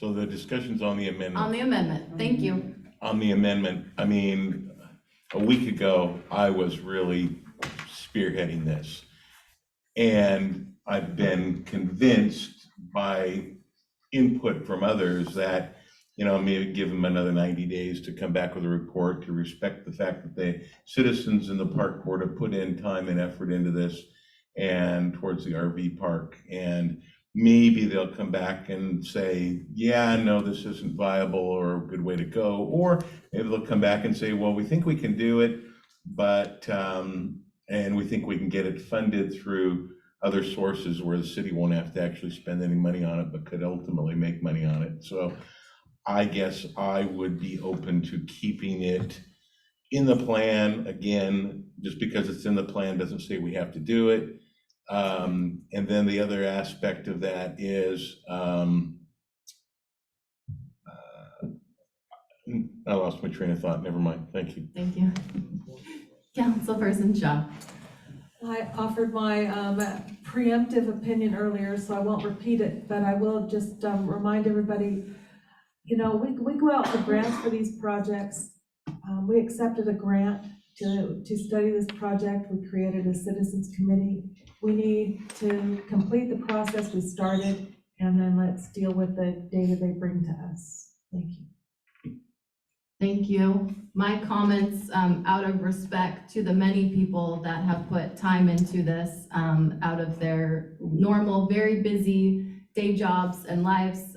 So the discussion's on the amendment. On the amendment, thank you. On the amendment, I mean, a week ago, I was really spearheading this. And I've been convinced by input from others that, maybe give them another 90 days to come back with a report to respect the fact that the citizens in the park board have put in time and effort into this and towards the RV park. And maybe they'll come back and say, yeah, no, this isn't viable or a good way to go. Or maybe they'll come back and say, well, we think we can do it, but, and we think we can get it funded through other sources where the city won't have to actually spend any money on it, but could ultimately make money on it. So I guess I would be open to keeping it in the plan. Again, just because it's in the plan doesn't say we have to do it. And then the other aspect of that is, I lost my train of thought, never mind, thank you. Thank you. Councilperson Shaw. I offered my preemptive opinion earlier, so I won't repeat it, but I will just remind everybody, we go out for grants for these projects. We accepted a grant to study this project. We created a citizens committee. We need to complete the process we started, and then let's deal with the data they bring to us. Thank you. Thank you. My comments, out of respect to the many people that have put time into this, out of their normal, very busy day jobs and lives,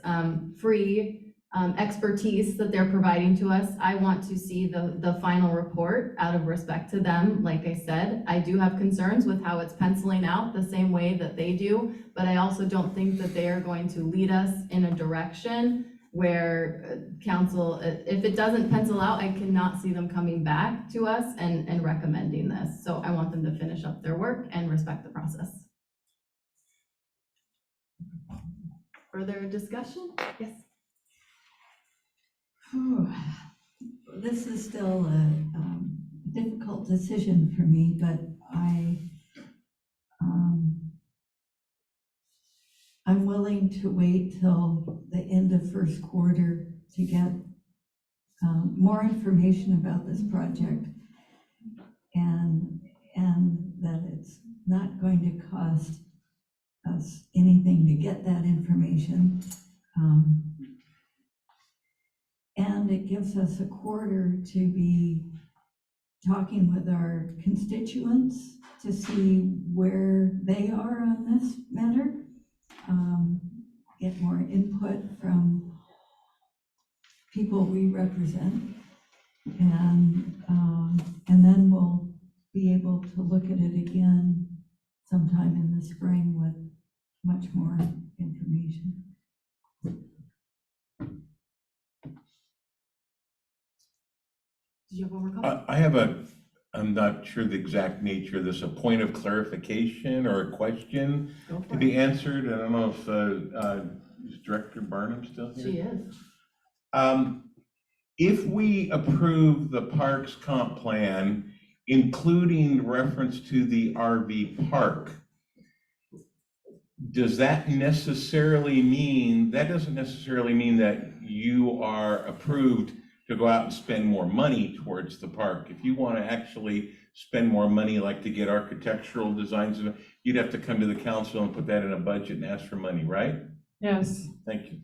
free expertise that they're providing to us. I want to see the final report out of respect to them. Like I said, I do have concerns with how it's penciling out the same way that they do, but I also don't think that they are going to lead us in a direction where council, if it doesn't pencil out, I cannot see them coming back to us and recommending this. So I want them to finish up their work and respect the process. Further discussion? Yes. This is still a difficult decision for me, but I'm willing to wait till the end of first quarter to get more information about this project, and that it's not going to cost us anything to get that information. And it gives us a quarter to be talking with our constituents to see where they are on this matter. Get more input from people we represent, and then we'll be able to look at it again sometime in the spring with much more information. Did you have one more comment? I'm not sure the exact nature of this, a point of clarification or a question to be answered. I don't know if is Director Barnum still here? She is. If we approve the Parks Comp Plan, including reference to the RV park, does that necessarily mean, that doesn't necessarily mean that you are approved to go out and spend more money towards the park? If you want to actually spend more money, like to get architectural designs, you'd have to come to the council and put that in a budget and ask for money, right? Yes. Thank you.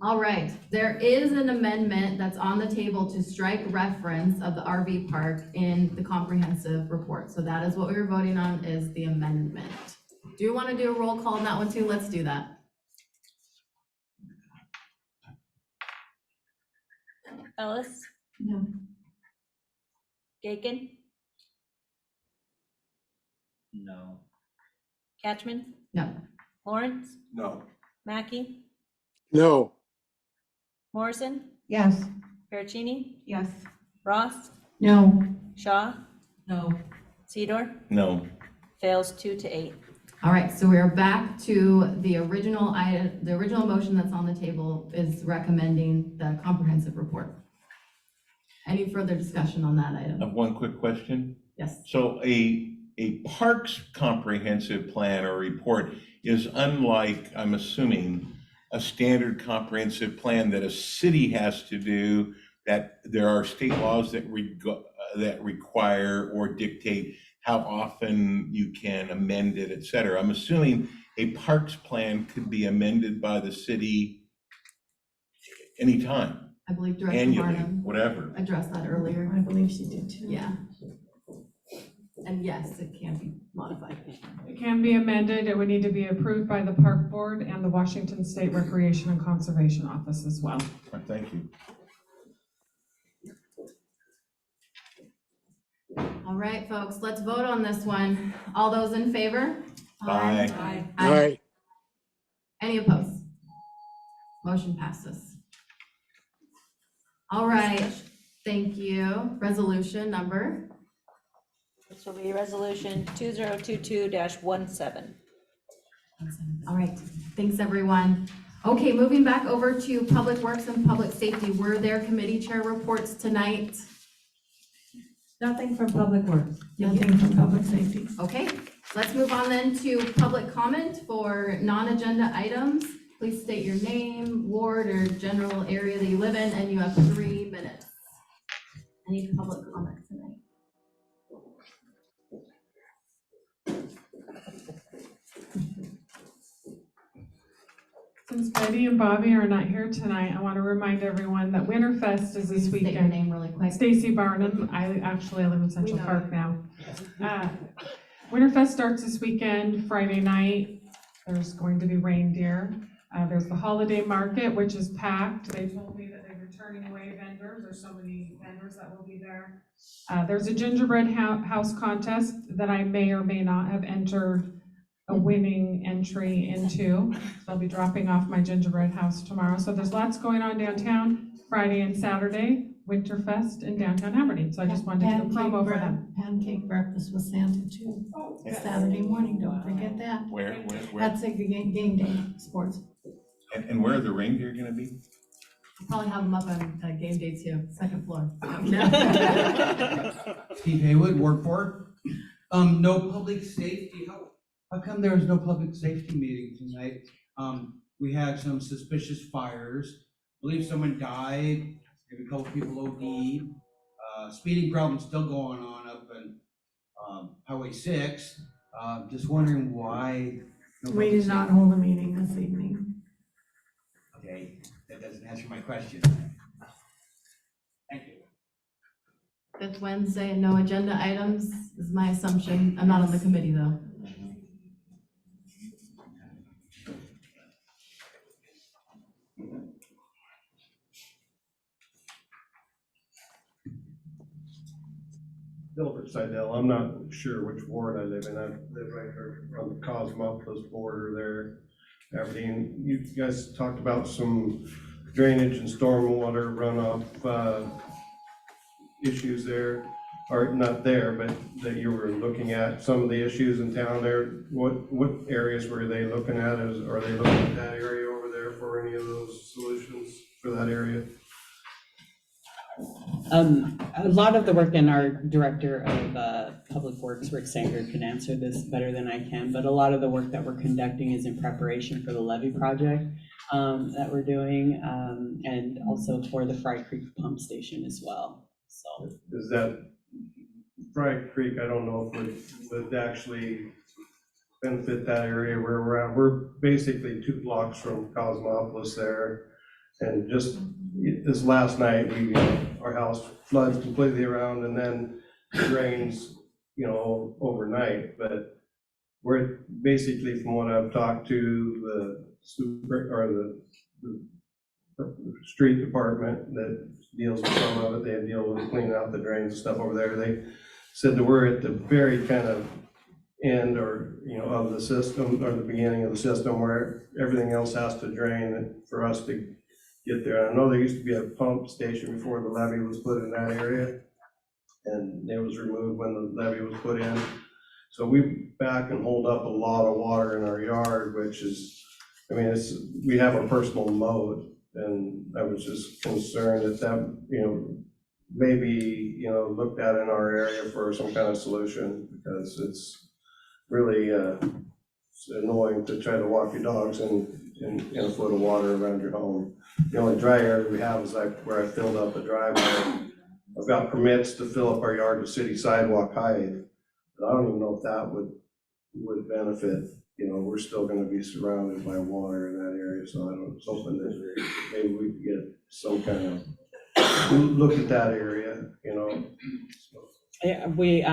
All right, there is an amendment that's on the table to strike reference of the RV park in the comprehensive report. So that is what we were voting on, is the amendment. Do you want to do a roll call on that one too? Let's do that. Ellis? No. Gaken? No. Catchman? No. Lawrence? No. Mackey? No. Morrison? Yes. Pericini? Yes. Ross? No. Shaw? No. Sedor? No. Fails 2-8. All right, so we're back to the original item. The original motion that's on the table is recommending the comprehensive report. Any further discussion on that I item? have one quick question. Yes. So a parks comprehensive plan or report is unlike, I'm assuming, a standard comprehensive plan that a city has to do, that there are state laws that require or dictate how often you can amend it, et cetera. I'm assuming a parks plan could be amended by the city anytime, I believe Director annually, Barnum whatever. addressed that earlier. I believe she did too. Yeah. And yes, it can be modified. It can be amended. It would need to be approved by the Park Board and the Washington State Recreation and Conservation Office as well. Thank you. All right, folks, let's vote on this one. All those in favor? Aye. Aye. Any opposed? Motion passes. All right, thank you. Resolution number, This will be resolution 2022-17. all right, thanks, everyone. Okay, moving back over to Public Works and Public Safety. Were there committee chair reports tonight? Nothing from Public Works. Nothing from public safety. Okay, let's move on then to public comment for non-agenda items. Please state your name, ward, or general area that you live in, and you have 3 minutes. Any public comment tonight? Since Betty and Bobby are not here tonight, I want to remind everyone that Winterfest is this State your weekend. name really quick. Stacy Barnum. I live in Central know. Park now. Winterfest starts this weekend, Friday night. There's going to be reindeer. There's the holiday market, which is packed. They told me that they were turning away vendors. There's so many vendors that will be there. There's a gingerbread house contest that I may or may not have entered a winning entry into. So I'll be dropping off my gingerbread house tomorrow. So there's lots going on downtown, Friday and Saturday, Winterfest in downtown Aberdeen. So I just wanted to do a promo for them. Pancake breakfast with Santa too. Saturday morning, don't forget that. Where? That's a game day sports. And where are the reindeer gonna be? I'll probably have them up on game day too, second floor. Steve Haywood, Ward 4. No public safety, how come there was no public safety meeting tonight? We had some suspicious fires. I believe someone died, maybe a couple people OD'd. Speeding problem still going on up in Highway 6. Just wondering why. no We public did not hold a meeting this evening. Okay, that doesn't answer my question. Thank you. It's Wednesday and no agenda items is my assumption. I'm not on the committee though. Gilbert Seidel, I'm not sure which ward I live in, I live right here on the Cosmopolis border there, Aberdeen. You guys talked about some drainage and stormwater runoff, issues there, or not there, but that you were looking at some of the issues in town there. What areas were they looking at? Are they looking at that area over there for any of those solutions for that area? A lot of the work, in our director of Public Works, Rick Sanger, can answer this better than I can, but a lot of the work that we're conducting is in preparation for the levee project that we're doing, and also for the Fry Creek pump station as well, so. Is that Fry Creek, I don't know if it would actually benefit that area where we're at. We're basically 2 blocks from Cosmopolis there. And just this last night, our house floods completely around and then drains, overnight. But we're basically, from what I've talked to the street department that deals with some of it, they deal with cleaning out the drains and stuff over there. They said that we're at the very kind of end of the system, or the beginning of the system, where everything else has to drain for us to get there. I know there used to be a pump station before the levee was put in that area, and it was removed when the levee was put in. So we back and hold up a lot of water in our yard, which is, we have a personal moat, and I was just concerned that maybe, looked at in our area for some kind of solution, because it's really it's annoying to try to walk your dogs in a foot of water around your home. The only dry area we have is where I filled up the driveway. I've got permits to fill up our yard with city sidewalk height, but I don't even know if that would benefit. We're still gonna be surrounded by water in that area, so I was hoping that maybe we could get some kind of look at that area, Yeah, we,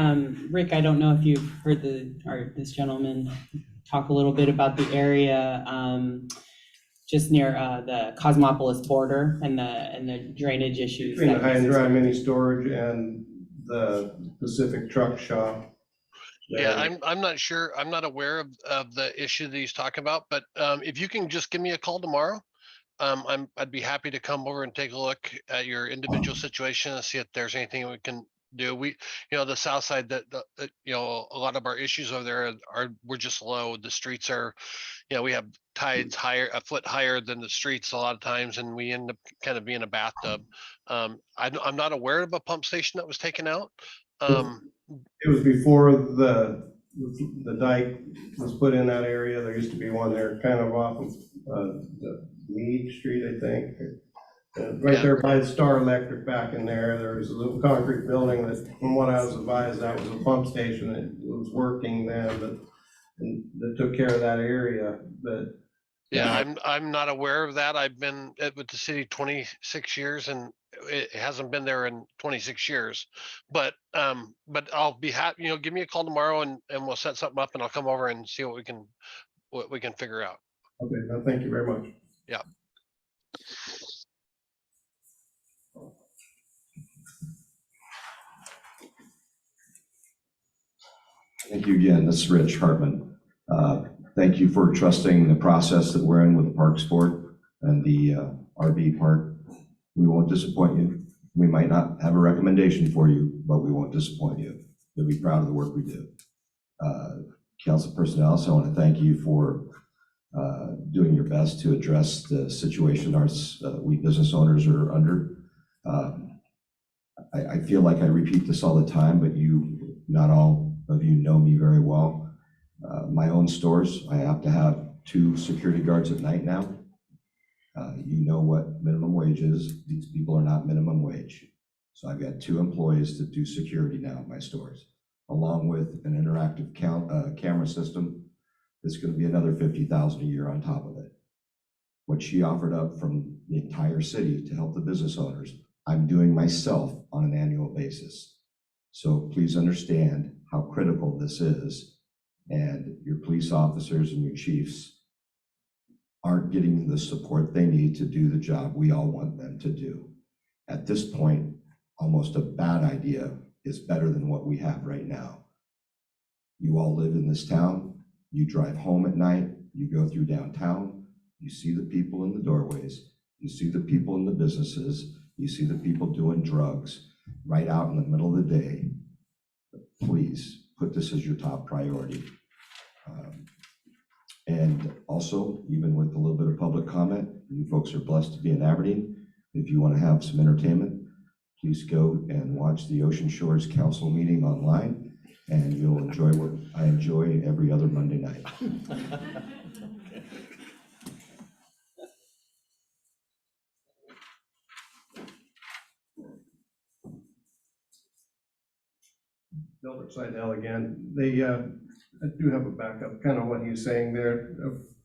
Rick, I don't know if you've heard this gentleman talk a little bit about the area, just near the Cosmopolis border and the drainage issues. Between the high and dry mini storage and the Pacific Truck Shop. Yeah, I'm not sure. I'm not aware of the issue that he's talking about, but if you can just give me a call tomorrow, I'd be happy to come over and take a look at your individual situation and see if there's anything we can do. We, the south side, that, a lot of our issues over there we're just low. The streets are, we have tides a foot higher than the streets a lot of times, and we end up kind of being a bathtub. I'm not aware of a pump station that was taken out. It was before the dike was put in that area. There used to be one there kind of off of the Meade Street, I think. Right there by the Star Electric back in there, there was a little concrete building that, from what I was advised, that was a pump station. It was working then, but that took care of that area. But yeah, I'm not aware of that. I've been with the city 26 years, and it hasn't been there in 26 years. But I'll be happy. Give me a call tomorrow, and we'll set something up, and I'll come over and see what we can figure out. Okay, no, thank you very much. Yeah. Thank you again. This is Rich Hartman. Thank you for trusting the process that we're in with the Parks Board and the RV park. We won't disappoint you. We might not have a recommendation for you, but we won't disappoint you. You'll be proud of the work we do. Council personnel, so I want to thank you for doing your best to address the situation we business owners are under. I feel like I repeat this all the time, but not all of you know me very well. My own stores, I have to have 2 security guards at night now. You know what minimum wage is. These people are not minimum wage. So I've got 2 employees that do security now at my stores, along with an interactive camera system. That's going to be another $50,000 a year on top of it. What she offered up from the entire city to help the business owners, I'm doing myself on an annual basis. So please understand how critical this is, and your police officers and your chiefs aren't getting the support they need to do the job we all want them to do. At this point, almost a bad idea is better than what we have right now. You all live in this town. You drive home at night, you go through downtown, you see the people in the doorways, you see the people in the businesses, you see the people doing drugs right out in the middle of the day. Please put this as your top priority. And also, even with a little bit of public comment, you folks are blessed to be in Aberdeen. If you want to have some entertainment, please go and watch the Ocean Shores Council meeting online. And you'll enjoy what I enjoy every other Monday night. Gilbert Seidel again. I do have a backup, kind of what he's saying there.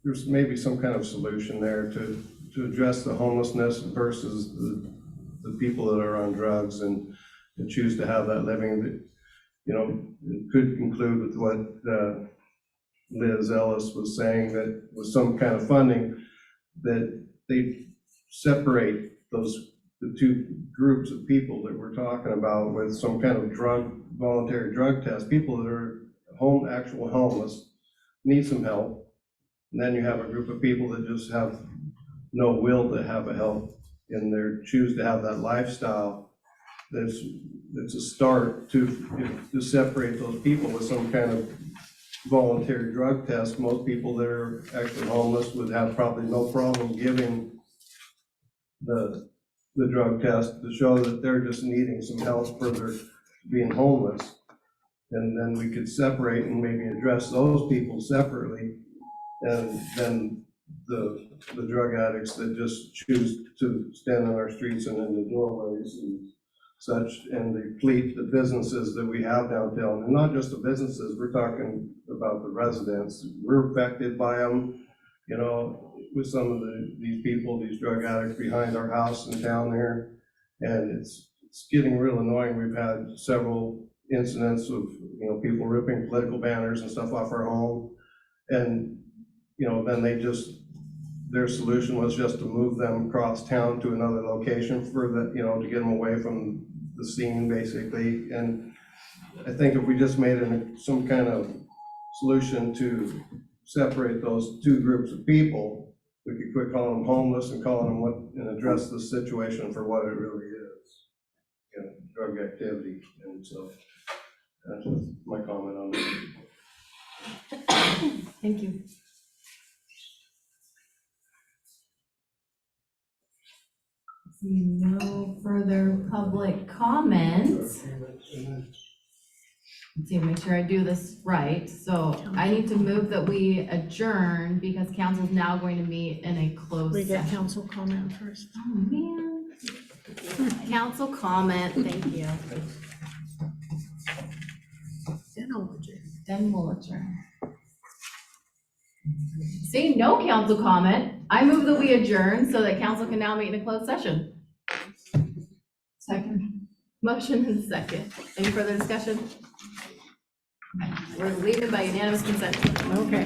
There's maybe some kind of solution there to address the homelessness versus the people that are on drugs and choose to have that living. It could conclude with what Liz Ellis was saying, that with some kind of funding, that they separate the 2 groups of people that we're talking about with some kind of voluntary drug test. People that are actual homeless, need some help. And then you have a group of people that just have no will to have a help, and they choose to have that lifestyle. It's a start to separate those people with some kind of voluntary drug test. Most people that are actually homeless would have probably no problem giving the drug test to show that they're just needing some help for their being homeless. And then we could separate and maybe address those people separately, and then the drug addicts that just choose to stand on our streets and in the doorways and such, and deplete the businesses that we have downtown. And not just the businesses, we're talking about the residents. We're affected by them, with some of these people, these drug addicts behind our house in town there. And it's getting real annoying. We've had several incidents of, people ripping political banners and stuff off our home. And, then their solution was just to move them across town to another location to get them away from the scene, basically. And I think if we just made some kind of solution to separate those 2 groups of people, we could quit calling them homeless and calling them what, and address the situation for what it really is. You know, drug activity, and so that's just my comment on that. Thank you. Seeing no further public comments. Let's see, make sure I do this right. So I need to move that we adjourn because council's now going to meet in a closed We get session. council comment first. Oh, man. Council comment, thank you. Then we'll adjourn. Seeing no council comment, I move that we adjourn so that council can now meet in a closed session. Second. Motion and second. Any further discussion? We're leaving by unanimous consent. Okay.